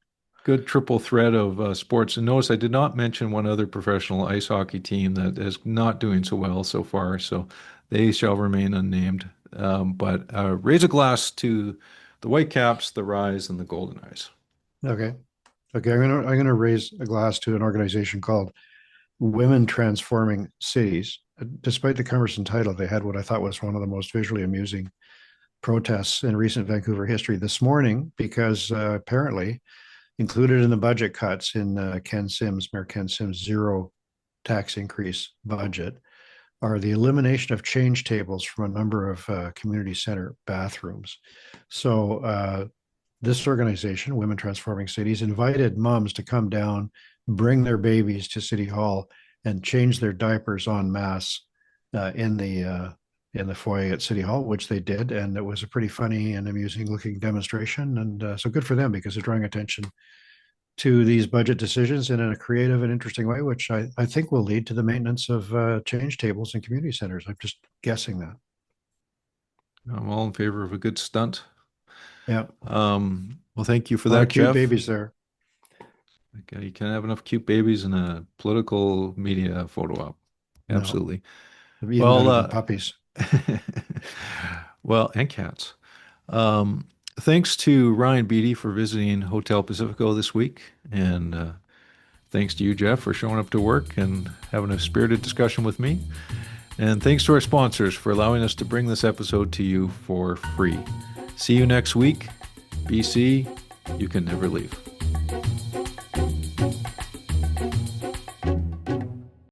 good triple thread of sports. And notice I did not mention one other professional ice hockey team that is not doing so well so far. So they shall remain unnamed. But raise a glass to the Whitecaps, the Rise, and the Golden Eyes. Okay. Okay. I'm gonna raise a glass to an organization called Women Transforming Cities. Despite the cumbersome title, they had what I thought was one of the most visually amusing protests in recent Vancouver history this morning, because apparently included in the budget cuts in Mayor Ken Sims' zero tax increase budget are the elimination of change tables from a number of community center bathrooms. So this organization, Women Transforming Cities, invited moms to come down, bring their babies to City Hall, and change their diapers en masse in the foyer at City Hall, which they did, and it was a pretty funny and amusing looking demonstration. And so good for them, because they're drawing attention to these budget decisions in a creative and interesting way, which I think will lead to the maintenance of change tables in community centers. I'm just guessing that. I'm all in favor of a good stunt. Yeah. Well, thank you for A lot that, of cute Geoff. babies there. Okay, you can't have enough cute babies in a political media photo op. No. Absolutely. Even Well, better than puppies. well, and cats. Thanks to Ryan Beedie for visiting Hotel Pacifico this week. And thanks to you, Geoff, for showing up to work and having a spirited discussion with me. And thanks to our sponsors for allowing us to bring this episode to you for free. See you next week. BC, you can never leave.